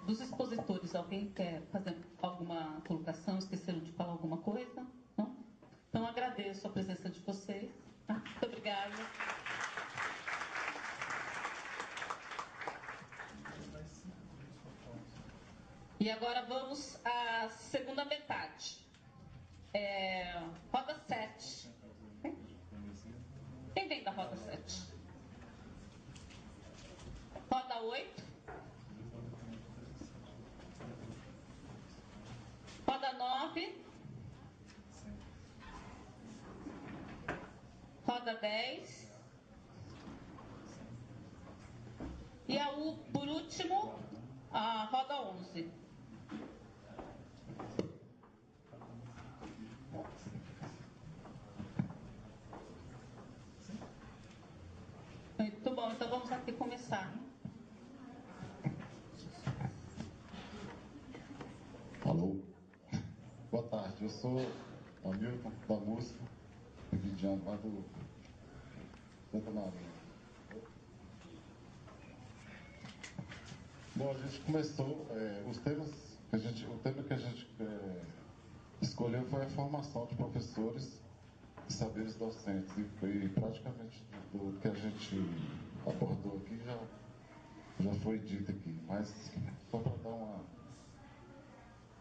Dos expositores, alguém quer fazer alguma colocação? Esqueceram de falar alguma coisa? Não? Então agradeço a presença de vocês. Muito obrigada. E agora vamos à segunda metade. Roda 7. Quem vem da roda 7? Roda 8. Roda 9. Roda 10. E por último, a roda 11. Muito bom, então vamos aqui começar. Alô? Boa tarde, eu sou Hamilton da música, dividindo lá do Santa Maria. Bom, a gente começou, o tema que a gente escolheu foi a formação de professores e saberes docentes, e praticamente tudo que a gente abordou aqui já foi dito aqui, mas só para dar uma...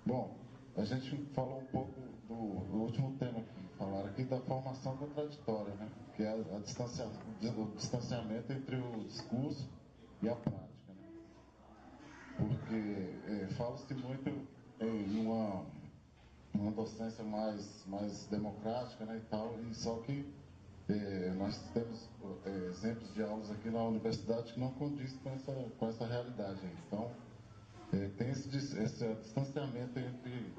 Bom, a gente falou um pouco do último tema que falaram aqui, da formação contraditória, né? Que é o distanciamento entre o discurso e a prática, né? Porque fala-se muito em uma docência mais democrática, né, e tal, e só que nós temos exemplos de aulas aqui na universidade que não condiz com essa realidade aí. Então, tem esse distanciamento entre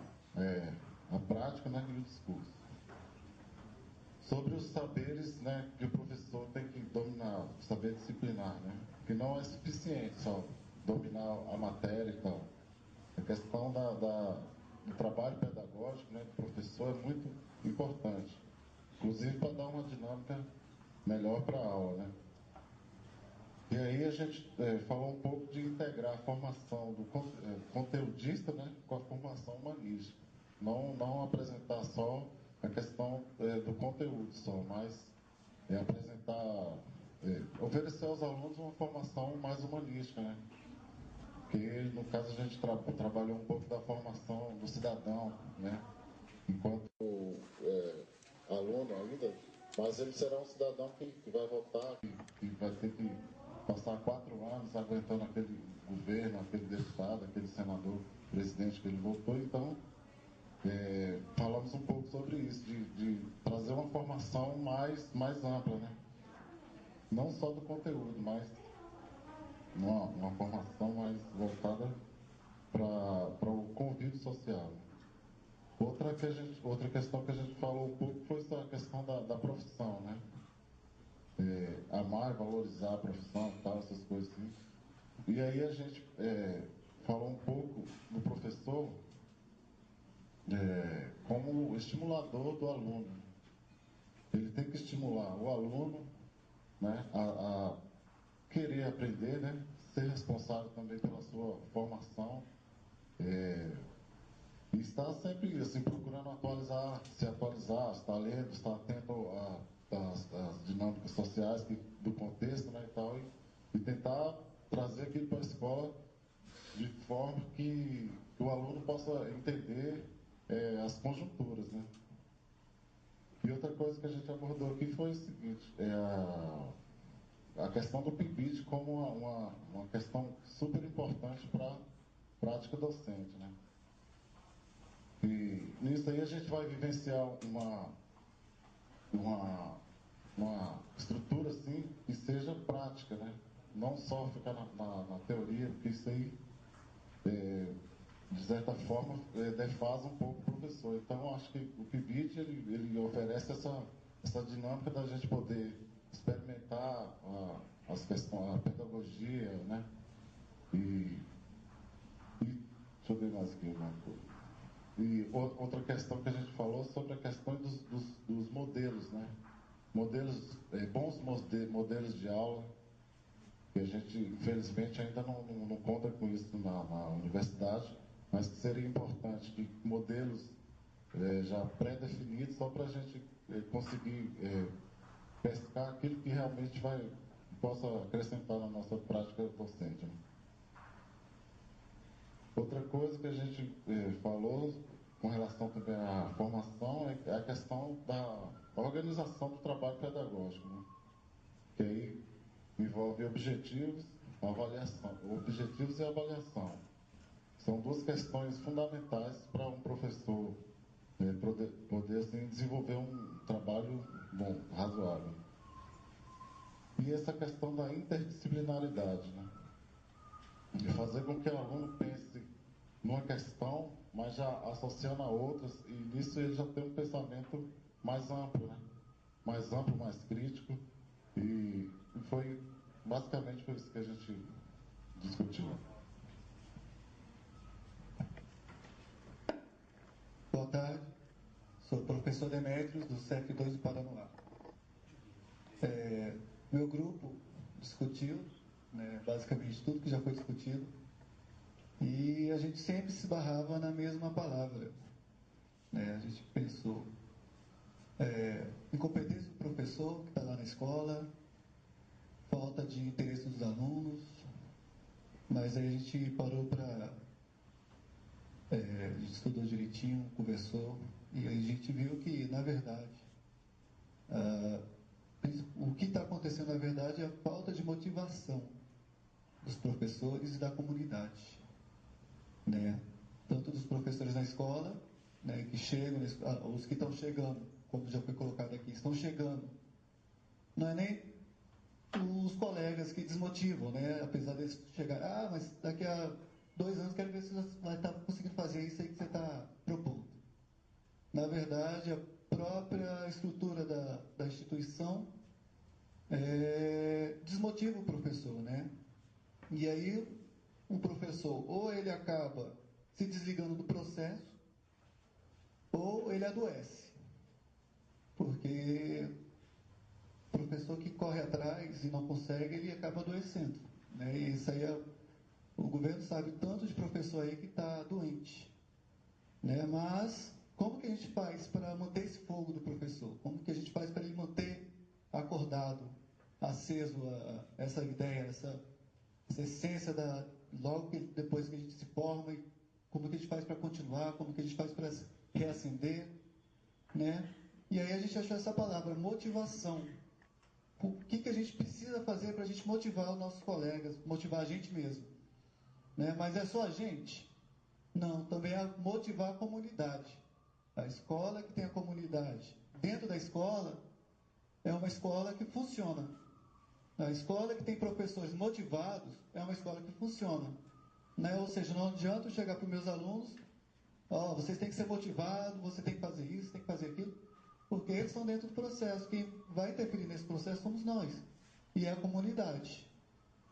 a prática, né, e o discurso. Sobre os saberes, né, que o professor tem que dominar, o saber disciplinar, né, que não é suficiente só dominar a matéria e tal. A questão do trabalho pedagógico, né, do professor é muito importante, inclusive para dar uma dinâmica melhor para a aula, né. E aí a gente falou um pouco de integrar a formação do conteudista, né, com a formação humanística. Não apresentar só a questão do conteúdo só, mas apresentar, oferecer aos alunos uma formação mais humanística, né? Porque no caso a gente trabalhou um pouco da formação do cidadão, né? Enquanto aluno ainda, mas ele será um cidadão que vai votar, que vai ter que passar 4 anos aguentando aquele governo, aquele deputado, aquele senador, presidente que ele votou. Então, falamos um pouco sobre isso, de trazer uma formação mais ampla, né? Não só do conteúdo, mas uma formação mais voltada para o convívio social. Outra questão que a gente falou um pouco foi essa questão da profissão, né? Amar e valorizar a profissão e tal, essas coisas assim. E aí a gente falou um pouco do professor como estimulador do aluno. Ele tem que estimular o aluno, né, a querer aprender, né, ser responsável também pela sua formação, e estar sempre assim, procurando se atualizar, estar lendo, estar atento às dinâmicas sociais do contexto, né, e tal, e tentar trazer aquilo para a escola de forma que o aluno possa entender as conjunturas, né. E outra coisa que a gente abordou aqui foi o seguinte, a questão do PIBID como uma questão super importante para a prática docente, né. E nisso aí a gente vai vivenciar uma estrutura assim que seja prática, né? Não só ficar na teoria, porque isso aí, de certa forma, defasa um pouco o professor. Então, eu acho que o PIBID ele oferece essa dinâmica da gente poder experimentar a pedagogia, né? E deixa eu ver mais aqui uma coisa. E outra questão que a gente falou sobre a questão dos modelos, né? Bons modelos de aula, que a gente, infelizmente, ainda não conta com isso na universidade, mas que seria importante que modelos já pré-definidos, só para a gente conseguir pescar aquilo que realmente possa acrescentar na nossa prática docente, né? Outra coisa que a gente falou com relação também à formação é a questão da organização do trabalho pedagógico, né? Que aí envolve objetivos e avaliação. São duas questões fundamentais para um professor poder assim, desenvolver um trabalho bom, razoável. E essa questão da interdisciplinaridade, né? De fazer com que o aluno pense numa questão, mas já associando a outras, e nisso ele já tem um pensamento mais amplo, né? Mais amplo, mais crítico, e basicamente foi isso que a gente discutiu. Boa tarde, sou o professor Demétrios, do CEF2 do Paranoá. Meu grupo discutiu, né, basicamente tudo que já foi discutido, e a gente sempre se barrava na mesma palavra, né? A gente pensou incompetência do professor que está lá na escola, falta de interesse dos alunos, mas aí a gente parou para... a gente estudou direitinho, conversou, e aí a gente viu que, na verdade, o que está acontecendo, na verdade, é a falta de motivação dos professores e da comunidade, né? Tanto dos professores na escola, né, que chegam, os que estão chegando, como já foi colocado aqui, estão chegando. Não é nem os colegas que desmotivam, né? Apesar deles chegar, mas daqui a 2 anos quero ver se você vai estar conseguindo fazer isso aí que você está propondo. Na verdade, a própria estrutura da instituição desmotiva o professor, né? E aí o professor, ou ele acaba se desligando do processo, ou ele adoece. Porque o professor que corre atrás e não consegue, ele acaba adoecendo, né? E isso aí o governo sabe tanto de professor aí que está doente, né? Mas como que a gente faz para manter esse fogo do professor? Como que a gente faz para ele manter acordado, aceso a essa ideia, essa essência logo depois que a gente se forma, e como que a gente faz para continuar, como que a gente faz para reacender, né? E aí a gente achou essa palavra, motivação. O que a gente precisa fazer para a gente motivar os nossos colegas, motivar a gente mesmo, né? Mas é só a gente? Não, também é motivar a comunidade. A escola que tem a comunidade. Dentro da escola, é uma escola que funciona. A escola que tem professores motivados é uma escola que funciona. Né? Ou seja, não adianta eu chegar para os meus alunos, vocês têm que ser motivados, você tem que fazer isso, tem que fazer aquilo, porque eles estão dentro do processo. Quem vai interferir nesse processo somos nós, e é a comunidade.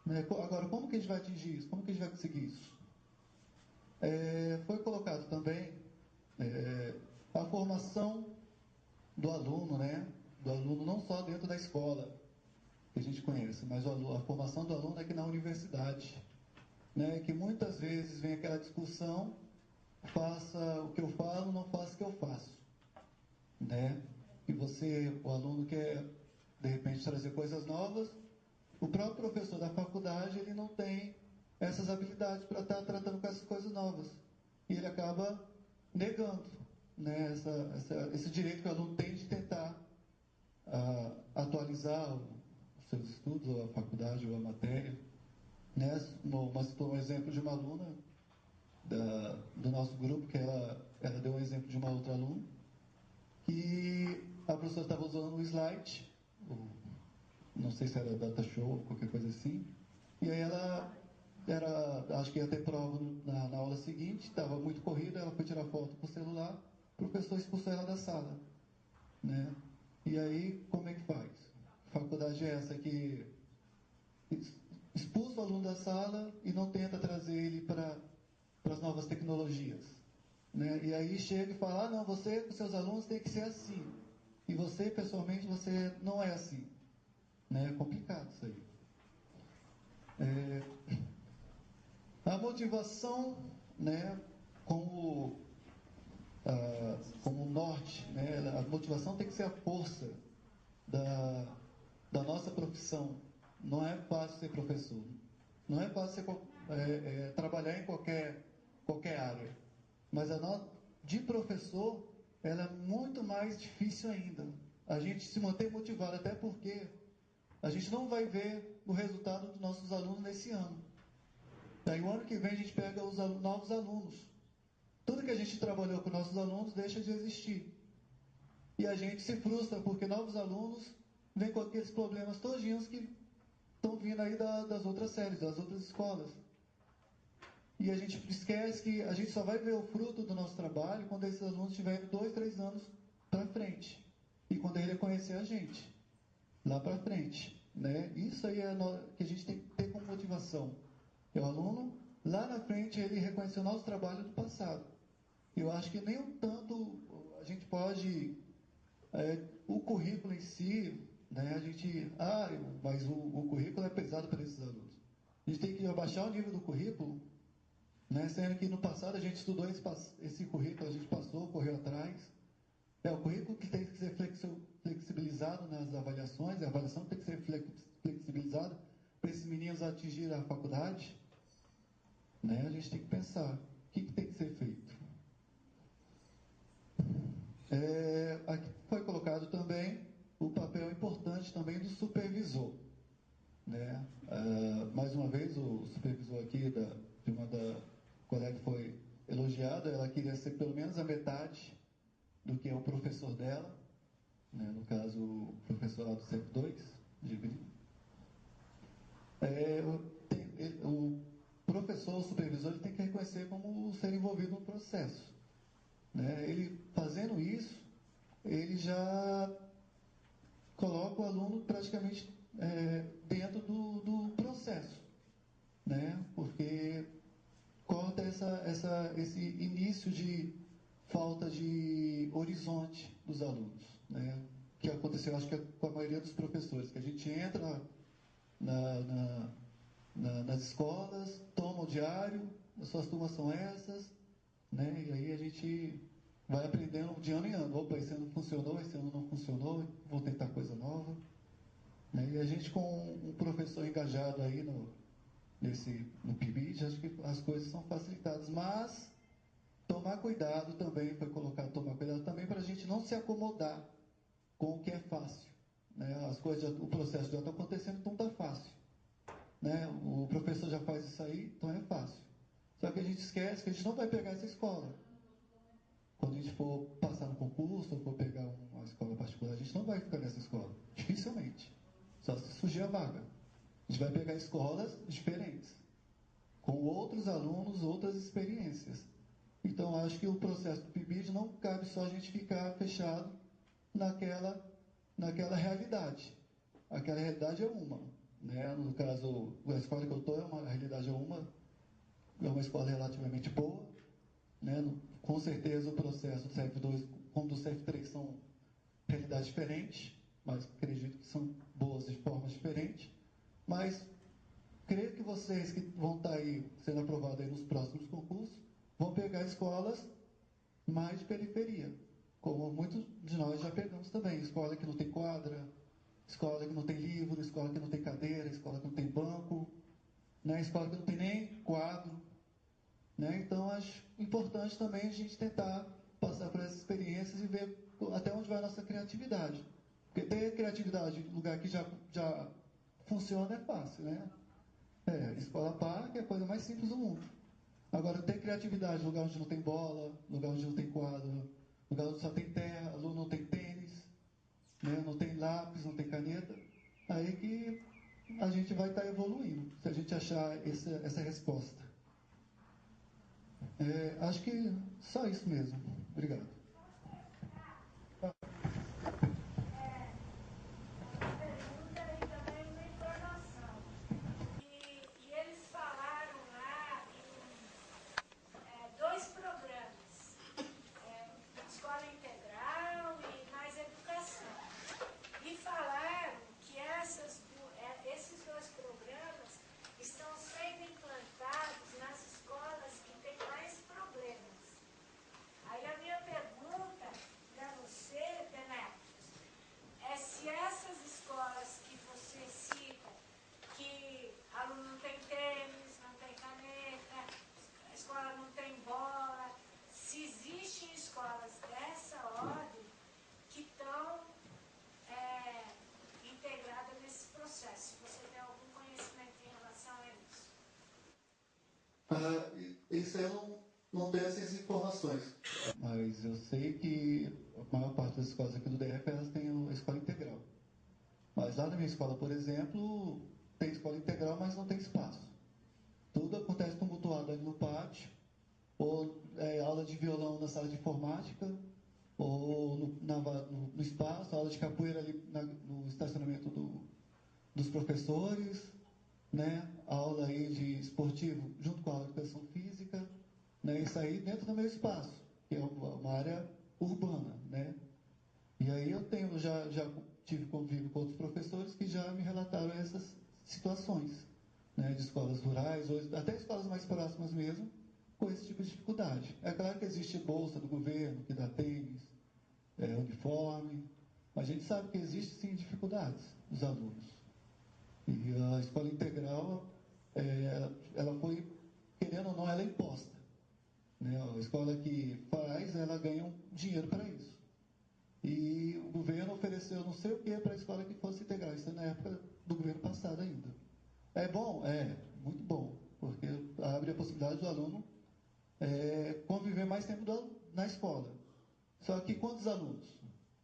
Né? Agora, como que a gente vai atingir isso? Como que a gente vai conseguir isso? Foi colocado também a formação do aluno, né? Do aluno não só dentro da escola, que a gente conhece, mas a formação do aluno aqui na universidade. Né? Que muitas vezes vem aquela discussão, faça o que eu falo, não faça o que eu faço. Né? E o aluno quer, de repente, trazer coisas novas, o próprio professor da faculdade, ele não tem essas habilidades para estar tratando com essas coisas novas. E ele acaba negando, né, esse direito que o aluno tem de tentar atualizar os seus estudos, ou a faculdade, ou a matéria. Né? Um exemplo de uma aluna do nosso grupo, que ela deu um exemplo de uma outra aluna, que a professora estava usando um slide, não sei se era data show ou qualquer coisa assim, e aí acho que ia ter prova na aula seguinte, estava muito corrida, ela foi tirar foto com o celular, o professor expulsou ela da sala. Né? E aí, como é que faz? A faculdade é essa que expulsa o aluno da sala e não tenta trazer ele para as novas tecnologias. Né? E aí chega e fala, não, você com seus alunos tem que ser assim. E você, pessoalmente, você não é assim. Né? É complicado isso aí. A motivação, né, como norte, né, a motivação tem que ser a força da nossa profissão. Não é fácil ser professor. Não é fácil trabalhar em qualquer área. Mas de professor, ela é muito mais difícil ainda. A gente se manter motivado, até porque a gente não vai ver o resultado dos nossos alunos nesse ano. Daí o ano que vem a gente pega os novos alunos. Tudo que a gente trabalhou com nossos alunos deixa de existir. E a gente se frustra porque novos alunos vêm com aqueles problemas todinhos que estão vindo aí das outras séries, das outras escolas. E a gente esquece que a gente só vai ver o fruto do nosso trabalho quando esses alunos tiverem 2, 3 anos para frente. E quando ele conhecer a gente, lá para frente. Né? Isso aí é que a gente tem que ter como motivação. É o aluno, lá na frente, ele reconhecer o nosso trabalho do passado. Eu acho que nem um tanto a gente pode... o currículo em si, né, a gente... mas o currículo é pesado para esses alunos. A gente tem que abaixar o nível do currículo, né, sendo que no passado a gente estudou esse currículo, a gente passou, correu atrás. É o currículo que tem que ser flexibilizado nas avaliações, a avaliação tem que ser flexibilizada para esses meninos atingirem a faculdade. Né, a gente tem que pensar, o que tem que ser feito? Aqui foi colocado também o papel importante também do supervisor. Né? Mais uma vez, o supervisor aqui, de uma da colega que foi elogiada, ela queria ser pelo menos a metade do que é o professor dela, né? No caso, o professor lá do CEP 2, de Brito. O professor, o supervisor, ele tem que reconhecer como ser envolvido no processo. Né? Ele, fazendo isso, ele já coloca o aluno praticamente dentro do processo. Né? Porque corta esse início de falta de horizonte dos alunos. Né? Que aconteceu, acho que com a maioria dos professores, que a gente entra nas escolas, toma o diário, as suas turmas são essas, né? E aí a gente vai aprendendo de ano em ano. Opa, esse ano funcionou, esse ano não funcionou, vou tentar coisa nova. Né? E a gente, com um professor engajado aí no PIBID, acho que as coisas são facilitadas. Mas tomar cuidado também, foi colocado tomar cuidado também para a gente não se acomodar com o que é fácil. Né? O processo já está acontecendo, então está fácil. Né? O professor já faz isso aí, então é fácil. Só que a gente esquece que a gente não vai pegar essa escola. Quando a gente for passar no concurso, ou for pegar uma escola particular, a gente não vai ficar nessa escola. Dificilmente. só se surgir a vaga. A gente vai pegar escolas diferentes, com outros alunos, outras experiências. Então, acho que o processo do PIBID não cabe só a gente ficar fechado naquela realidade. Aquela realidade é uma. Né? No caso, a escola que eu estou, a realidade é uma escola relativamente boa. Né? Com certeza, o processo do CF2 como do CF3 são realidades diferentes, mas acredito que são boas de formas diferentes. Mas creio que vocês que vão estar aí sendo aprovados aí nos próximos concursos vão pegar escolas mais de periferia, como muitos de nós já pegamos também. Escola que não tem quadra, escola que não tem livro, escola que não tem cadeira, escola que não tem banco, né? Escola que não tem nem quadro. Né? Então, acho importante também a gente tentar passar por essas experiências e ver até onde vai a nossa criatividade. Porque ter criatividade em lugar que já funciona é fácil, né? Escola parque é a coisa mais simples do mundo. Agora, ter criatividade em lugar onde não tem bola, lugar onde não tem quadro, lugar onde só tem terra, aluno não tem tênis, né? Não tem lápis, não tem caneta, aí que a gente vai estar evoluindo, se a gente achar essa resposta. Acho que só isso mesmo. Obrigado. Isso eu não tenho essas informações, mas eu sei que a maior parte das escolas aqui do DF elas têm a escola integral. Mas lá na minha escola, por exemplo, tem escola integral, mas não tem espaço. Tudo acontece tumultuado ali no pátio, ou aula de violão na sala de informática, ou no espaço, aula de capoeira ali no estacionamento dos professores, né? Aula aí de esportivo junto com a aula de educação física, né? Isso aí dentro do meu espaço, que é uma área urbana, né? E aí eu já tive convívio com outros professores que já me relataram essas situações, né? De escolas rurais, ou até escolas mais próximas mesmo, com esse tipo de dificuldade. É claro que existe bolsa do governo, que dá tênis, uniforme, mas a gente sabe que existe sim dificuldades dos alunos. E a escola integral, ela foi, querendo ou não, ela é imposta. Né? A escola que faz, ela ganha um dinheiro para isso. E o governo ofereceu não sei o que para a escola que fosse integral. Isso é na época do governo passado ainda. É bom? É, muito bom. Porque abre a possibilidade do aluno conviver mais tempo na escola. Só que quantos alunos?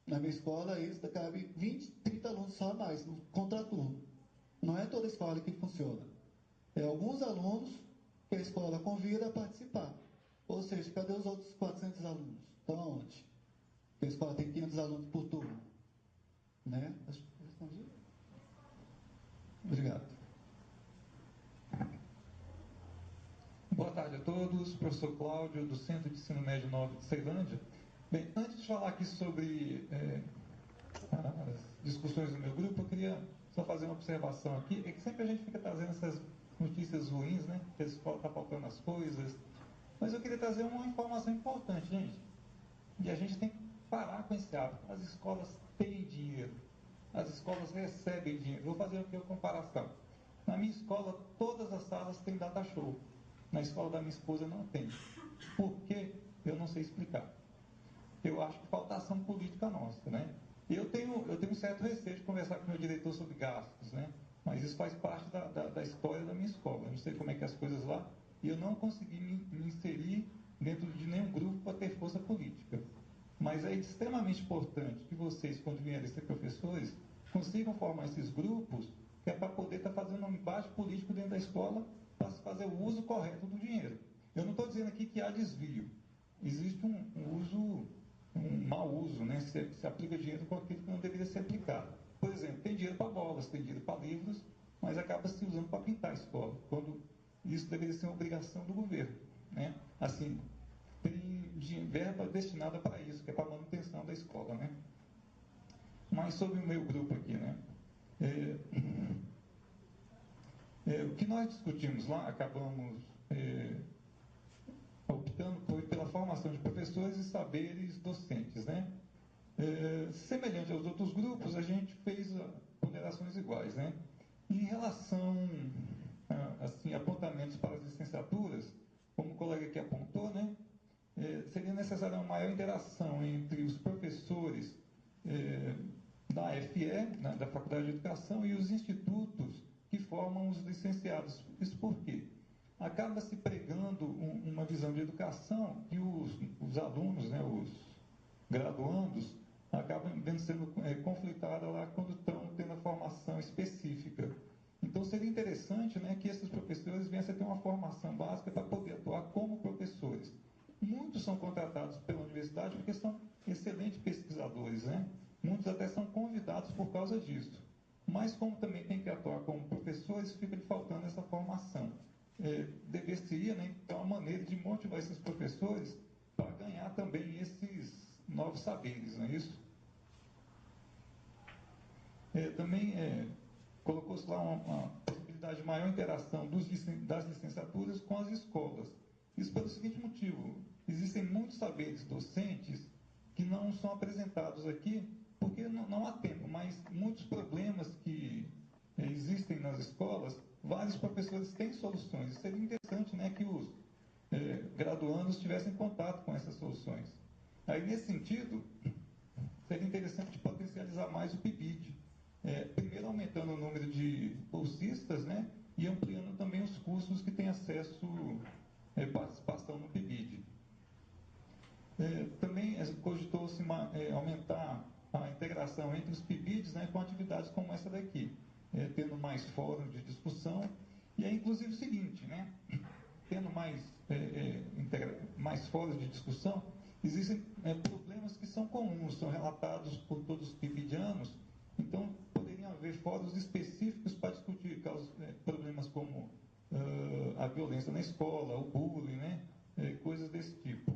Na minha escola, isso cabe 20, 30 alunos só a mais, no contraturno. Não é toda escola que funciona. É alguns alunos que a escola convida a participar. Ou seja, cadê os outros 400 alunos? Estão aonde? Porque a escola tem 500 alunos por turno. Né? Acho que respondi. Obrigado. Boa tarde a todos. Professor Cláudio, do Centro de Ensino Médio 9 de Ceilândia. Bem, antes de falar aqui sobre as discussões do meu grupo, eu queria só fazer uma observação aqui. É que sempre a gente fica trazendo essas notícias ruins, né? Que a escola está faltando as coisas. Mas eu queria trazer uma informação importante, gente. E a gente tem que parar com esse hábito. As escolas têm dinheiro. As escolas recebem dinheiro. Vou fazer aqui uma comparação. Na minha escola, todas as salas têm data show. Na escola da minha esposa não tem. Por quê? Eu não sei explicar. Eu acho que falta ação política nossa, né? Eu tenho um certo receio de conversar com o meu diretor sobre gastos, né? Mas isso faz parte da história da minha escola. Eu não sei como é que as coisas lá. E eu não consegui me inserir dentro de nenhum grupo para ter força política. Mas é extremamente importante que vocês, quando vierem ser professores, consigam formar esses grupos, que é para poder estar fazendo um embate político dentro da escola para se fazer o uso correto do dinheiro. Eu não estou dizendo aqui que há desvio. Existe um mau uso, né? Se aplica dinheiro com aquilo que não deveria ser aplicado. Por exemplo, tem dinheiro para bolas, tem dinheiro para livros, mas acaba se usando para pintar a escola, quando isso deveria ser uma obrigação do governo, né? Assim, tem verba destinada para isso, que é para a manutenção da escola, né? Mas sobre o meu grupo aqui, né? O que nós discutimos lá, acabamos optando pela formação de professores e saberes docentes, né? Semelhante aos outros grupos, a gente fez ponderações iguais, né? Em relação assim, apontamentos para as licenciaturas, como o colega aqui apontou, né? Seria necessária uma maior interação entre os professores da FE, né, da Faculdade de Educação, e os institutos que formam os licenciados. Isso por quê? Acaba se pregando uma visão de educação que os alunos, né, os graduandos, acabam sendo conflitados lá quando estão tendo a formação específica. Então, seria interessante, né, que esses professores viessem a ter uma formação básica para poder atuar como professores. Muitos são contratados pela universidade porque são excelentes pesquisadores, né? Muitos até são convidados por causa disso. Mas, como também tem que atuar como professores, fica faltando essa formação. Dever-se-ia, né, então, uma maneira de motivar esses professores para ganhar também esses novos saberes, não é isso? Também colocou-se lá uma possibilidade de maior interação das licenciaturas com as escolas. Isso pelo seguinte motivo: existem muitos saberes docentes que não são apresentados aqui porque não há tempo, mas muitos problemas que existem nas escolas, vários professores têm soluções. E seria interessante, né, que os graduandos tivessem contato com essas soluções. Aí, nesse sentido, seria interessante potencializar mais o PIBID. Primeiro, aumentando o número de bolsistas, né, e ampliando também os cursos que têm acesso participação no PIBID. Também cogitou-se aumentar a integração entre os PIBIDs, né, com atividades como essa daqui, tendo mais fóruns de discussão. E é inclusive o seguinte, né, tendo mais fóruns de discussão, existem problemas que são comuns, são relatados por todos os PIBIdianos, então poderiam haver fóruns específicos para discutir problemas como a violência na escola, o bullying, né? Coisas desse tipo.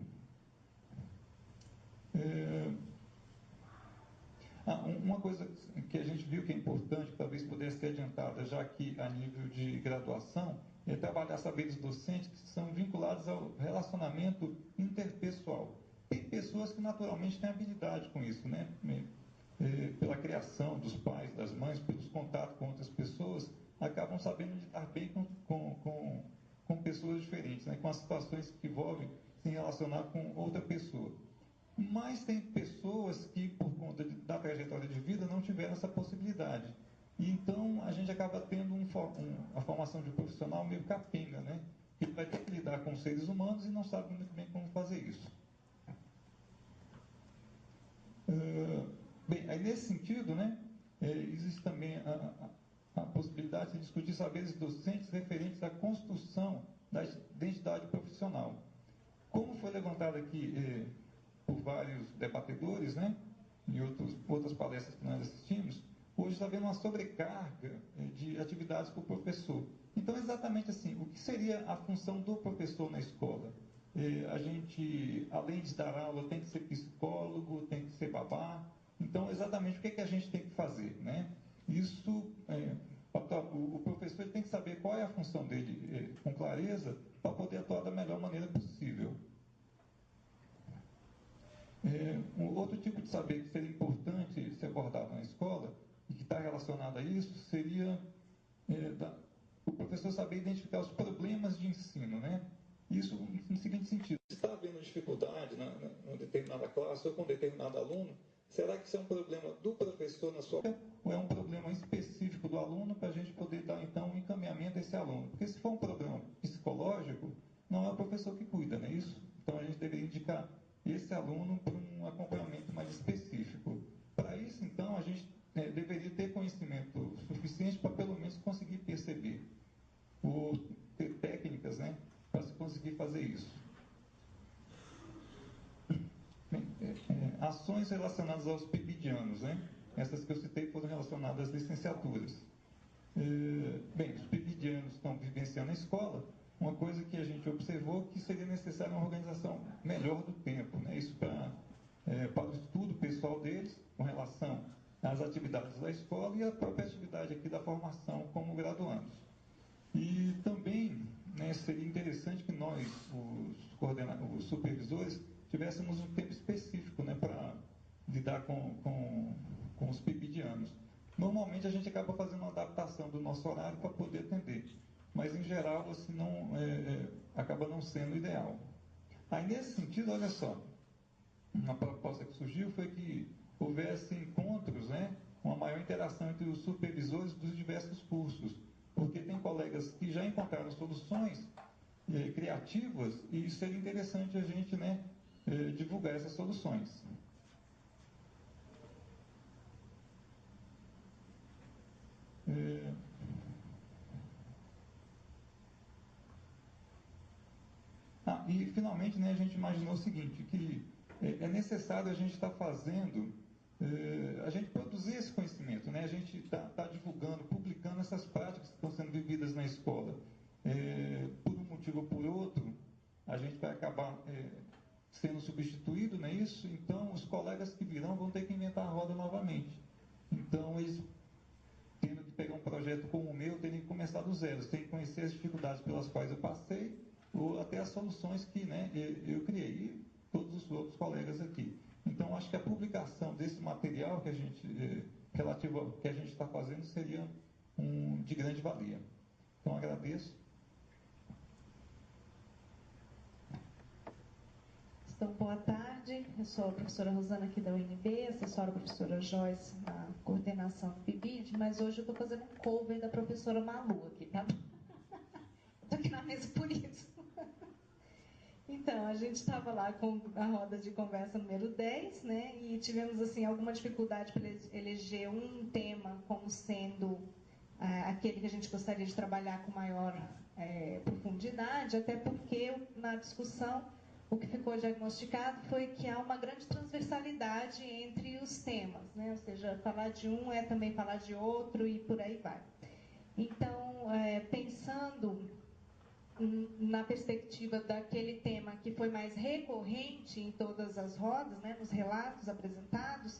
Uma coisa que a gente viu que é importante, que talvez pudesse ser adiantada, já que a nível de graduação, é trabalhar saberes docentes que são vinculados ao relacionamento interpessoal. Tem pessoas que naturalmente têm habilidade com isso, né? Pela criação dos pais, das mães, pelos contatos com outras pessoas, acabam sabendo lidar bem com pessoas diferentes, né? Com as situações que envolvem se relacionar com outra pessoa. Mas tem pessoas que, por conta da trajetória de vida, não tiveram essa possibilidade. E então a gente acaba tendo a formação de um profissional meio capenga, né? Que vai ter que lidar com seres humanos e não sabe muito bem como fazer isso. Bem, aí nesse sentido, né, existe também a possibilidade de discutir saberes docentes referentes à construção da identidade profissional. Como foi levantado aqui por vários debatedores, né, em outras palestras que nós assistimos, hoje está havendo uma sobrecarga de atividades para o professor. Então, exatamente assim, o que seria a função do professor na escola? A gente, além de dar aula, tem que ser psicólogo, tem que ser babá. Então, exatamente o que a gente tem que fazer, né? Isso, o professor tem que saber qual é a função dele com clareza para poder atuar da melhor maneira possível. Um outro tipo de saber que seria importante ser abordado na escola e que está relacionado a isso seria o professor saber identificar os problemas de ensino, né? Isso no seguinte sentido: se está havendo dificuldade numa determinada classe ou com um determinado aluno, será que isso é um problema do professor na sua ou é um problema específico do aluno para a gente poder dar, então, um encaminhamento a esse aluno? Porque se for um problema psicológico, não é o professor que cuida, não é isso? Então, a gente deveria indicar esse aluno para um acompanhamento mais específico. Para isso, então, a gente deveria ter questões relacionadas aos PIBidianos, né? Essas que eu citei foram relacionadas às licenciaturas. Bem, os PIBidianos estão vivenciando a escola, uma coisa que a gente observou que seria necessária uma organização melhor do tempo, né? Isso para o estudo pessoal deles, com relação às atividades da escola e a própria atividade aqui da formação como graduandos. E também, né, seria interessante que nós, os supervisores, tivéssemos um tempo específico, né, para lidar com os PIBidianos. Normalmente a gente acaba fazendo uma adaptação do nosso horário para poder atender, mas em geral assim, acaba não sendo ideal. Aí nesse sentido, olha só, uma proposta que surgiu foi que houvesse encontros, né, uma maior interação entre os supervisores dos diversos cursos, porque tem colegas que já encontraram soluções criativas e seria interessante a gente, né, divulgar essas soluções. E finalmente, né, a gente imaginou o seguinte, que é necessário a gente estar fazendo, a gente produzir esse conhecimento, né? A gente está divulgando, publicando essas práticas que estão sendo vividas na escola. Por um motivo ou por outro, a gente vai acabar sendo substituído, não é isso? Então, os colegas que virão vão ter que inventar a roda novamente. Então, eles, tendo que pegar um projeto como o meu, terem que começar do zero, sem conhecer as dificuldades pelas quais eu passei, ou até as soluções que, né, eu criei, e todos os outros colegas aqui. Então, acho que a publicação desse material que a gente, relativo ao que a gente está fazendo, seria de grande valia. Então, agradeço. Então, boa tarde. Eu sou a professora Rosana aqui da UNB, assessora a professora Joyce na coordenação do PIBID, mas hoje eu estou fazendo um cover da professora Malu aqui, tá? Estou aqui na mesa por isso. Então, a gente estava lá com a roda de conversa número 10, né? E tivemos, assim, alguma dificuldade para eleger um tema como sendo aquele que a gente gostaria de trabalhar com maior profundidade, até porque na discussão o que ficou diagnosticado foi que há uma grande transversalidade entre os temas, né? Ou seja, falar de um é também falar de outro e por aí vai. Então, pensando na perspectiva daquele tema que foi mais recorrente em todas as rodas, né, nos relatos apresentados,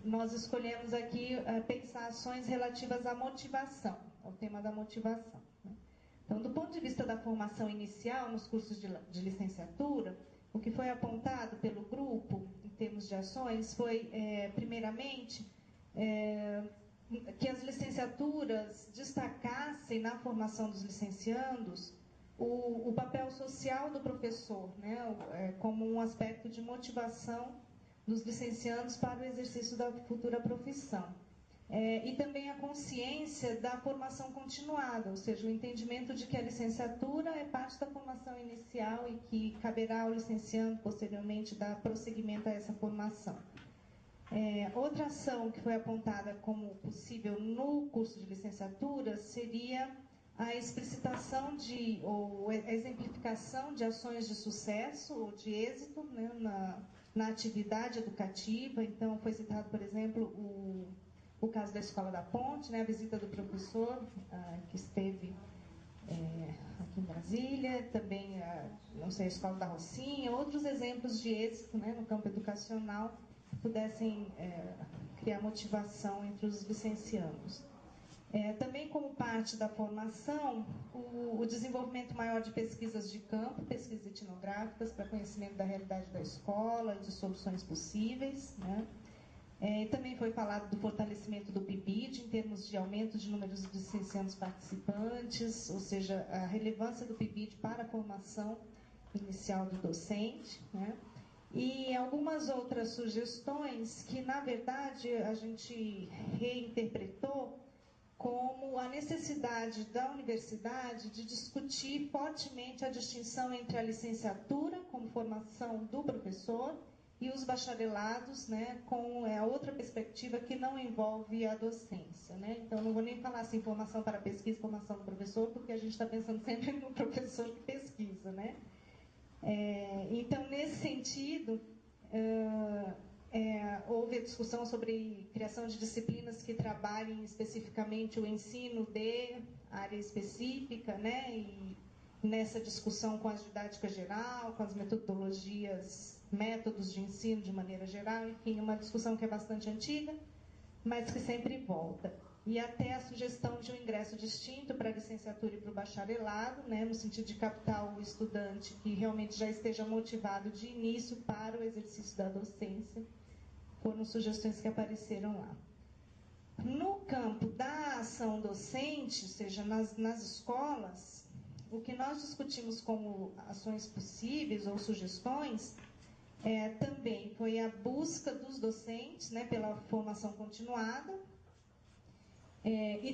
nós escolhemos aqui pensar ações relativas à motivação, ao tema da motivação. Né? Então, do ponto de vista da formação inicial nos cursos de licenciatura, o que foi apontado pelo grupo, em termos de ações, foi, primeiramente, que as licenciaturas destacassem na formação dos licenciandos o papel social do professor, né, como um aspecto de motivação dos licenciandos para o exercício da futura profissão. E também a consciência da formação continuada, ou seja, o entendimento de que a licenciatura é parte da formação inicial e que caberá ao licenciando posteriormente dar prosseguimento a essa formação. Outra ação que foi apontada como possível no curso de licenciatura seria a explicitação ou a exemplificação de ações de sucesso ou de êxito, né, na atividade educativa. Então, foi citado, por exemplo, o caso da Escola da Ponte, né, a visita do professor que esteve aqui em Brasília, também, não sei, a Escola da Rocinha, outros exemplos de êxito, né, no campo educacional que pudessem criar motivação entre os licenciados. Também como parte da formação, o desenvolvimento maior de pesquisas de campo, pesquisas etnográficas para conhecimento da realidade da escola e de soluções possíveis, né? Também foi falado do fortalecimento do PIBID em termos de aumento de números de licenciandos participantes, ou seja, a relevância do PIBID para a formação inicial do docente, né? E algumas outras sugestões que, na verdade, a gente reinterpretou como a necessidade da universidade de discutir fortemente a distinção entre a licenciatura, como formação do professor, e os bacharelados, né, com a outra perspectiva que não envolve a docência. Né? Então, não vou nem falar assim, formação para pesquisa, formação do professor, porque a gente está pensando sempre no professor que pesquisa. Né? Então, nesse sentido, houve a discussão sobre criação de disciplinas que trabalhem especificamente o ensino de área específica, né? E nessa discussão com a didática geral, com as metodologias, métodos de ensino de maneira geral, enfim, uma discussão que é bastante antiga, mas que sempre volta. E até a sugestão de um ingresso distinto para a licenciatura e para o bacharelado, né, no sentido de captar o estudante que realmente já esteja motivado de início para o exercício da docência. Foram sugestões que apareceram lá. No campo da ação docente, ou seja, nas escolas, o que nós discutimos como ações possíveis ou sugestões também foi a busca dos docentes, né, pela formação continuada,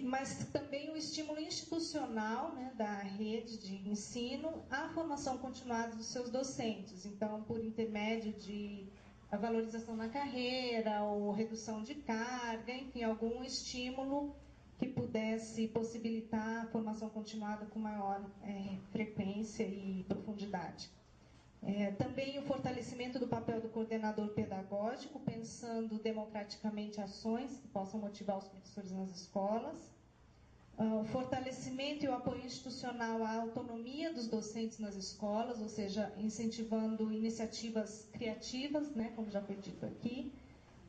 mas também o estímulo institucional, né, da rede de ensino à formação continuada dos seus docentes. Então, por intermédio de a valorização na carreira ou redução de carga, enfim, algum estímulo que pudesse possibilitar a formação continuada com maior frequência e profundidade. Também o fortalecimento do papel do coordenador pedagógico, pensando democraticamente ações que possam motivar os professores nas escolas. O fortalecimento e o apoio institucional à autonomia dos docentes nas escolas, ou seja, incentivando iniciativas criativas, né, como já foi dito aqui,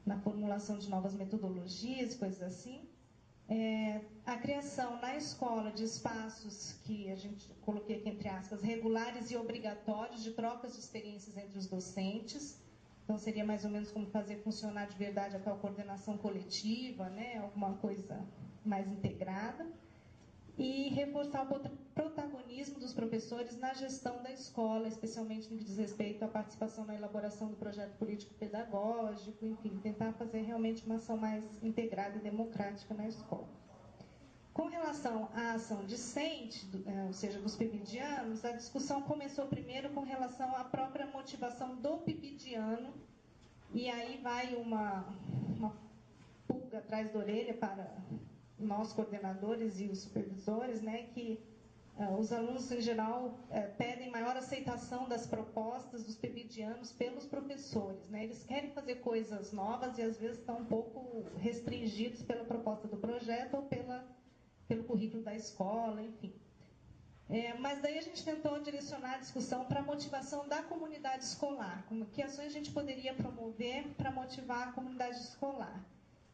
na formulação de novas metodologias, coisas assim. A criação na escola de espaços que a gente coloquei aqui entre aspas, regulares e obrigatórios de trocas de experiências entre os docentes. Então seria mais ou menos como fazer funcionar de verdade a tal coordenação coletiva, né? Alguma coisa mais integrada. E reforçar o protagonismo dos professores na gestão da escola, especialmente no que diz respeito à participação na elaboração do projeto político-pedagógico, enfim, tentar fazer realmente uma ação mais integrada e democrática na escola. Com relação à ação discente, ou seja, dos pibidianos, a discussão começou primeiro com relação à própria motivação do pibidiano, e aí vai uma pulga atrás da orelha para nós coordenadores e os supervisores, né, que os alunos em geral pedem maior aceitação das propostas dos pibidianos pelos professores, né? Eles querem fazer coisas novas e às vezes estão um pouco restringidos pela proposta do projeto ou pelo currículo da escola, enfim. Mas daí a gente tentou direcionar a discussão para a motivação da comunidade escolar, que ações a gente poderia promover para motivar a comunidade escolar.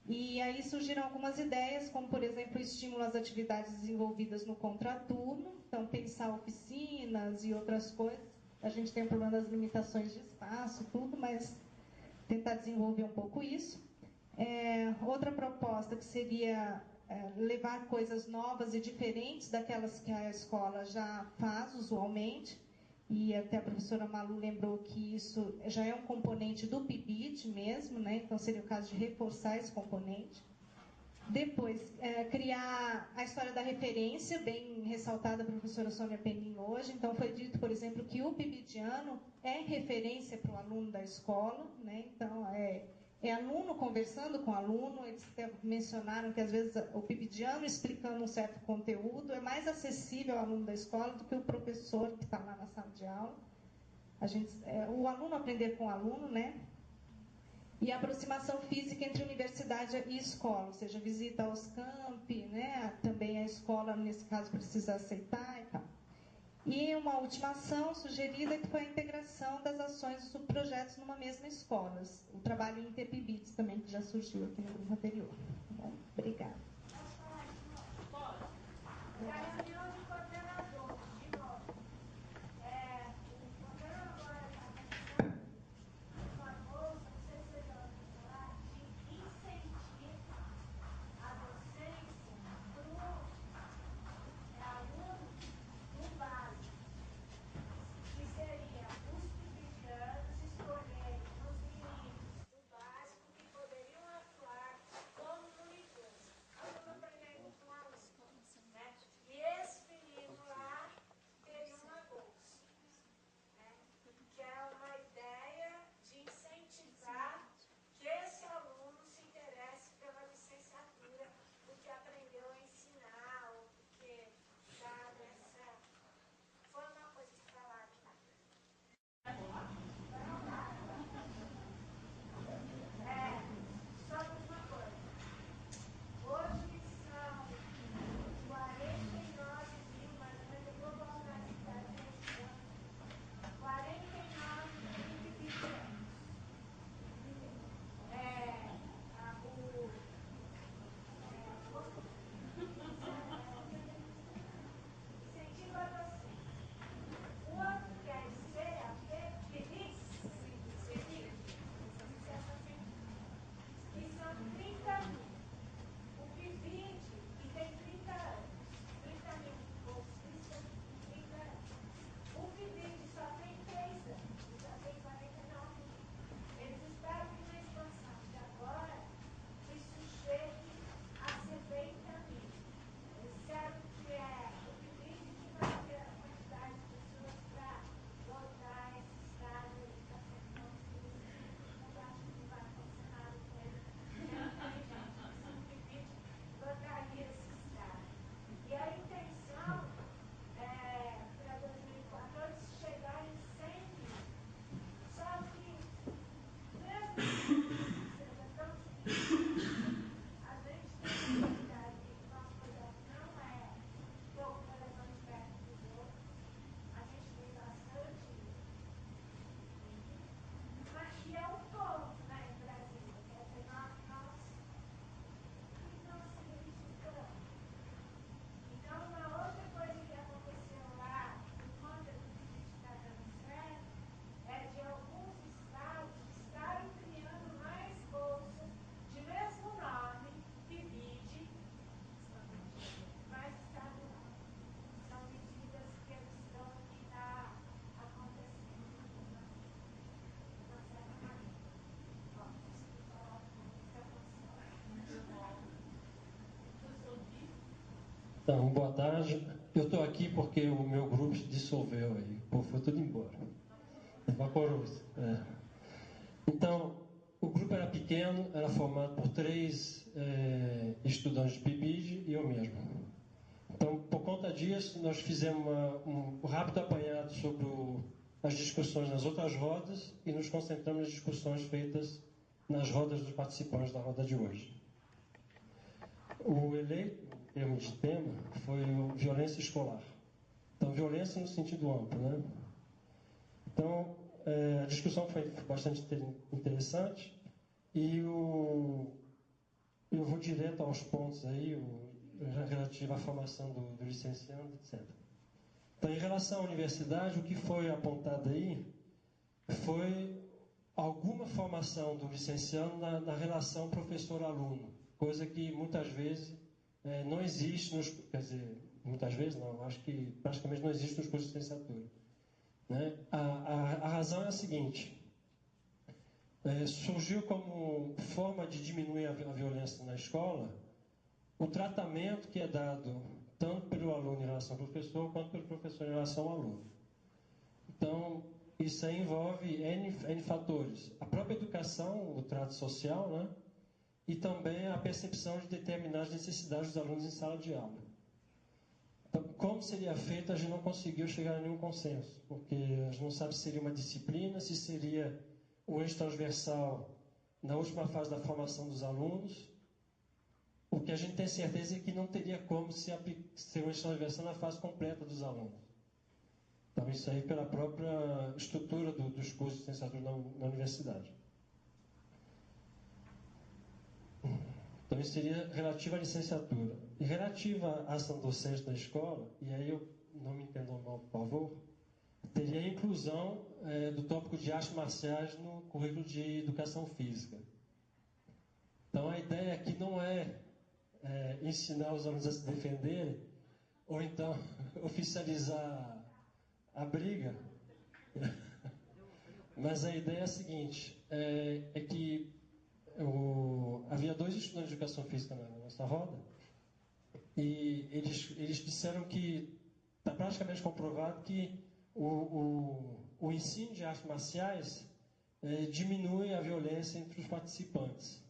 E aí surgiram algumas ideias, como, por exemplo, o estímulo às atividades desenvolvidas no contraturno, então pensar oficinas e outras coisas. A gente tem o problema das limitações de espaço, tudo, mas tentar desenvolver um pouco isso. Outra proposta que seria levar coisas novas e diferentes daquelas que a escola já faz usualmente, e até a professora Malu lembrou que isso já é um componente do PIBID mesmo, né? Então seria o caso de reforçar esse componente. Depois, criar a história da referência, bem ressaltada pela professora Sônia Penin hoje. Então foi dito, por exemplo, que o pibidiano é referência para o aluno da escola, né? Então é aluno conversando com aluno. Eles mencionaram que às vezes o pibidiano explicando um certo conteúdo é mais acessível ao aluno da escola do que o professor que está lá na sala de aula. O aluno aprender com o aluno, né? E a aproximação física entre universidade e escola, ou seja, visita aos campi, né? Também a escola, nesse caso, precisa aceitar e tal. E uma última ação sugerida que foi a integração das ações dos subprojetos numa mesma escola. O trabalho interpibits também, que já surgiu aqui no grupo anterior. Tá bom? Obrigada. Então, boa tarde. Eu estou aqui porque o meu grupo se dissolveu aí. Pô, foi tudo embora. Evaporou-se. Então, o grupo era pequeno, era formado por 3 estudantes de PIBID e eu mesmo. Então, por conta disso, nós fizemos um rápido apanhado sobre as discussões nas outras rodas e nos concentramos nas discussões feitas nas rodas dos participantes da roda de hoje. O eleito, em termos de tema, foi violência escolar. Então, violência no sentido amplo, né? Então, a discussão foi bastante interessante e eu vou direto aos pontos aí, relativo à formação do licenciando, etc. Então, em relação à universidade, o que foi apontado aí foi alguma formação do licenciando na relação professor-aluno, coisa que muitas vezes não existe quer dizer, muitas vezes não, acho que praticamente não existe nos cursos de licenciatura. Né? A razão é a seguinte: surgiu como forma de diminuir a violência na escola o tratamento que é dado tanto pelo aluno em relação ao professor, quanto pelo professor em relação ao aluno. Então, isso aí envolve N fatores. A própria educação, o trato social, né? E também a percepção de determinadas necessidades dos alunos em sala de aula. Então, como seria feito, a gente não conseguiu chegar a nenhum consenso, porque a gente não sabe se seria uma disciplina, se seria um eixo transversal na última fase da formação dos alunos. O que a gente tem certeza é que não teria como ser um eixo transversal na fase completa dos alunos. Então, isso aí pela própria estrutura dos cursos de licenciatura na universidade. Então, isso seria relativo à licenciatura. E relativa à ação docente da escola, e aí eu não me entendam mal, por favor, teria a inclusão do tópico de artes marciais no currículo de educação física. Então, a ideia aqui não é ensinar os alunos a se defenderem, ou então oficializar a briga. Mas a ideia é a seguinte, é que havia 2 estudantes de educação física na nossa roda, e eles disseram que está praticamente comprovado que o ensino de artes marciais diminui a violência entre os participantes.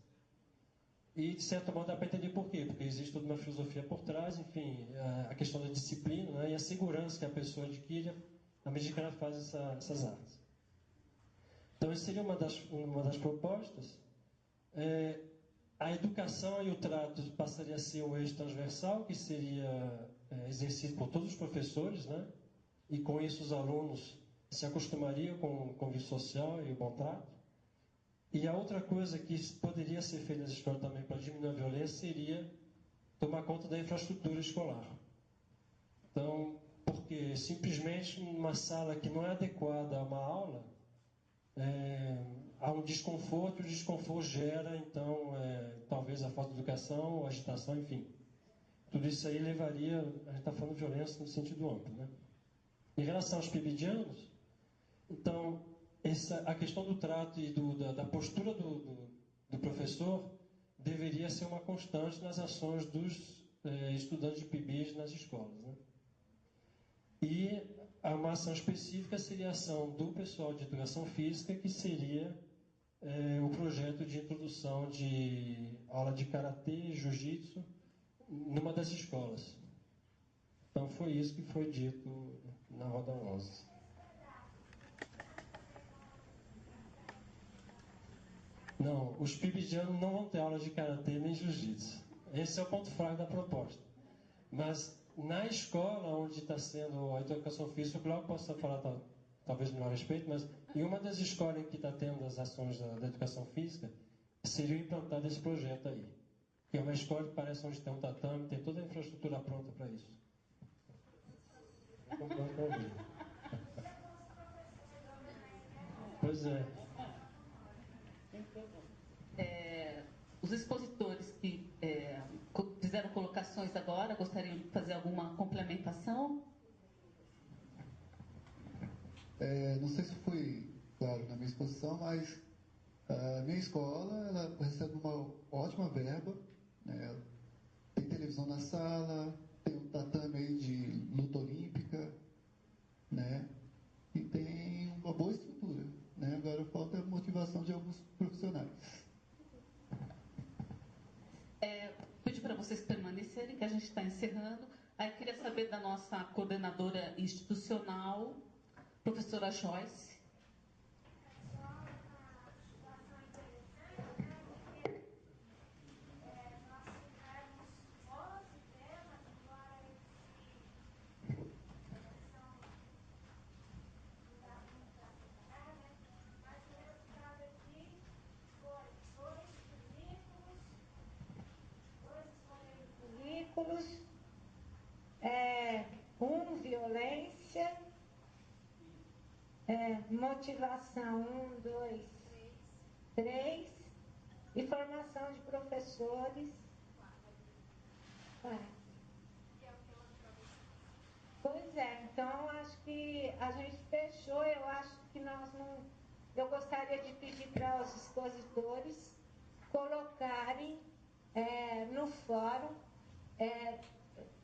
E, de certo modo, dá para entender por quê, porque existe toda uma filosofia por trás, enfim, a questão da disciplina, né, e a segurança que a pessoa adquire à medida que ela faz essas artes. Então, essa seria uma das propostas. A educação e o trato passaria a ser um eixo transversal, que seria exercido por todos os professores, né? E com isso os alunos se acostumariam com o convívio social e o bom trato. E a outra coisa que poderia ser feita nas escolas também para diminuir a violência seria tomar conta da infraestrutura escolar. Então, porque simplesmente numa sala que não é adequada a uma aula, há um desconforto, e o desconforto gera, então, talvez a falta de educação, a agitação, enfim. Tudo isso aí levaria, a gente está falando de violência no sentido amplo, né? Em relação aos PIBIdianos, então, a questão do trato e da postura do professor deveria ser uma constante nas ações dos estudantes de PIBID nas escolas, né? E uma ação específica seria a ação do pessoal de educação física, que seria o projeto de introdução de aula de karatê e jiu-jitsu numa das escolas. Então foi isso que foi dito na roda 11. Não, os PIBIdianos não vão ter aula de karatê nem jiu-jitsu. Esse é o ponto fraco da proposta. Mas na escola onde está sendo a educação física, o Cláudio possa falar talvez melhor a respeito, mas em uma das escolas em que está tendo as ações da educação física, seria implantado esse projeto aí. Que é uma escola que parece onde tem um tatame, tem toda a infraestrutura pronta para isso. Pois é. Os expositores que fizeram colocações agora, gostariam de fazer alguma complementação? Não sei se foi claro na minha exposição, mas a minha escola ela recebe uma ótima verba, né? Tem televisão na sala, tem um vocês permanecerem, que a gente está encerrando. Aí queria saber da nossa coordenadora institucional, professora Joyce. Violência, motivação 1, 2, 3 e formação de professores 4. Pois é, então acho que a gente fechou, eu acho que nós não. Eu gostaria de pedir para os expositores colocarem no fórum.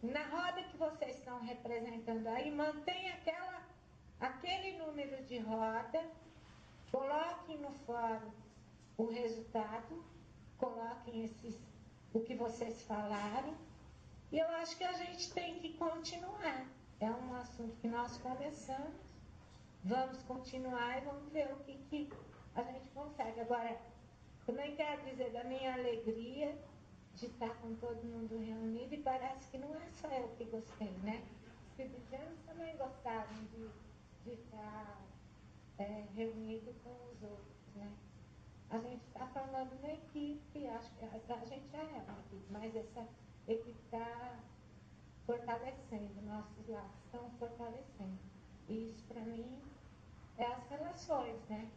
Na roda que vocês estão representando aí, mantenha aquele número de roda, coloquem no fórum o resultado, coloquem o que vocês falaram, e eu acho que a gente tem que continuar. É um assunto que nós começamos, vamos continuar e vamos ver o que a gente consegue. Agora, também quero dizer da minha alegria de estar com todo mundo reunido, e parece que não é só eu que gostei, né? Os pibidianos também gostaram de estar reunido com os outros, né? A gente está formando uma equipe, acho que a gente já é uma equipe, mas essa equipe está fortalecendo, nossos lados estão fortalecendo. E isso, para mim, é as relações, né?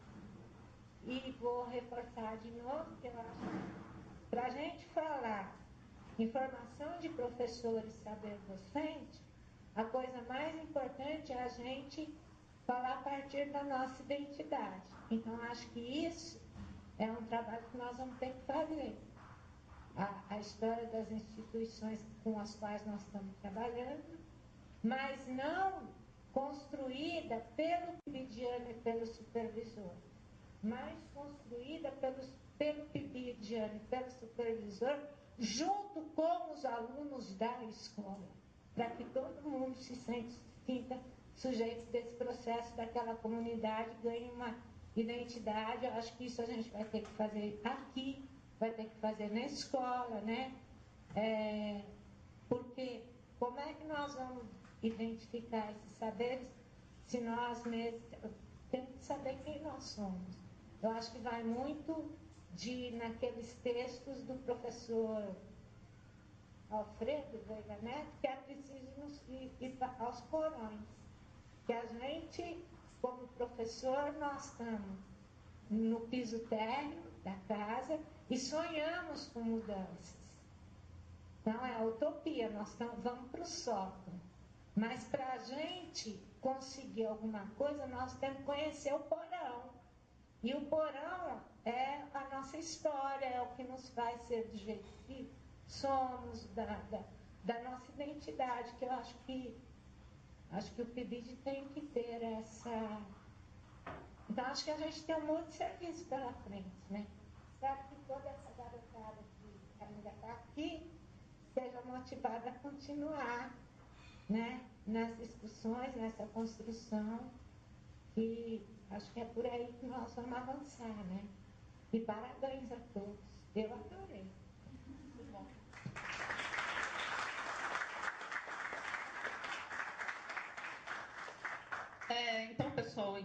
E vou reforçar de novo, que eu acho que para a gente falar em formação de professores saber docente, a coisa mais importante é a gente falar a partir da nossa identidade. Então, acho que isso é um trabalho que nós vamos ter que fazer. A história das instituições com as quais nós estamos trabalhando, mas não construída pelo pibidiano e pelo supervisor, mas construída pelo pibidiano e pelo supervisor, junto com os alunos da escola, para que todo mundo se sinta sujeito desse processo, daquela comunidade, ganhe uma identidade. Eu acho que isso a gente vai ter que fazer aqui, vai ter que fazer na escola, né? Porque como é que nós vamos identificar esses saberes se nós mesmos temos que saber quem nós somos? Eu acho que vai muito naqueles textos do professor Alfredo Veiga Neto, que é preciso ir aos porões. Que a gente, como professor, nós estamos no piso térreo da casa e sonhamos com mudanças. Não é utopia, nós vamos para o sótão. Mas para a gente conseguir alguma coisa, nós temos que conhecer o porão. E o porão é a nossa história, é o que nos faz ser do jeito que somos, da nossa identidade, que eu acho que o PIBID tem que ter essa. Então, acho que a gente tem um monte de serviço pela frente, né? Espero que toda essa garotada que ainda está aqui seja motivada a continuar, né? Nas discussões, nessa construção, e acho que é por aí que nós vamos avançar, né? E parabéns a todos. Eu adorei. Muito bom. Então, pessoal,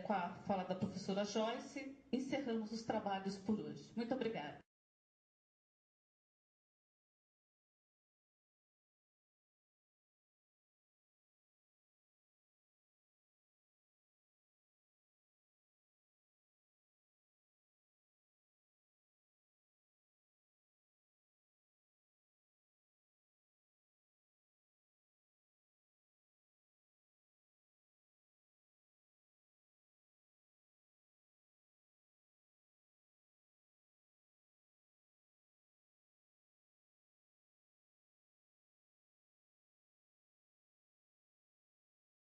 com a fala da professora Joyce, encerramos os trabalhos por hoje. Muito obrigada.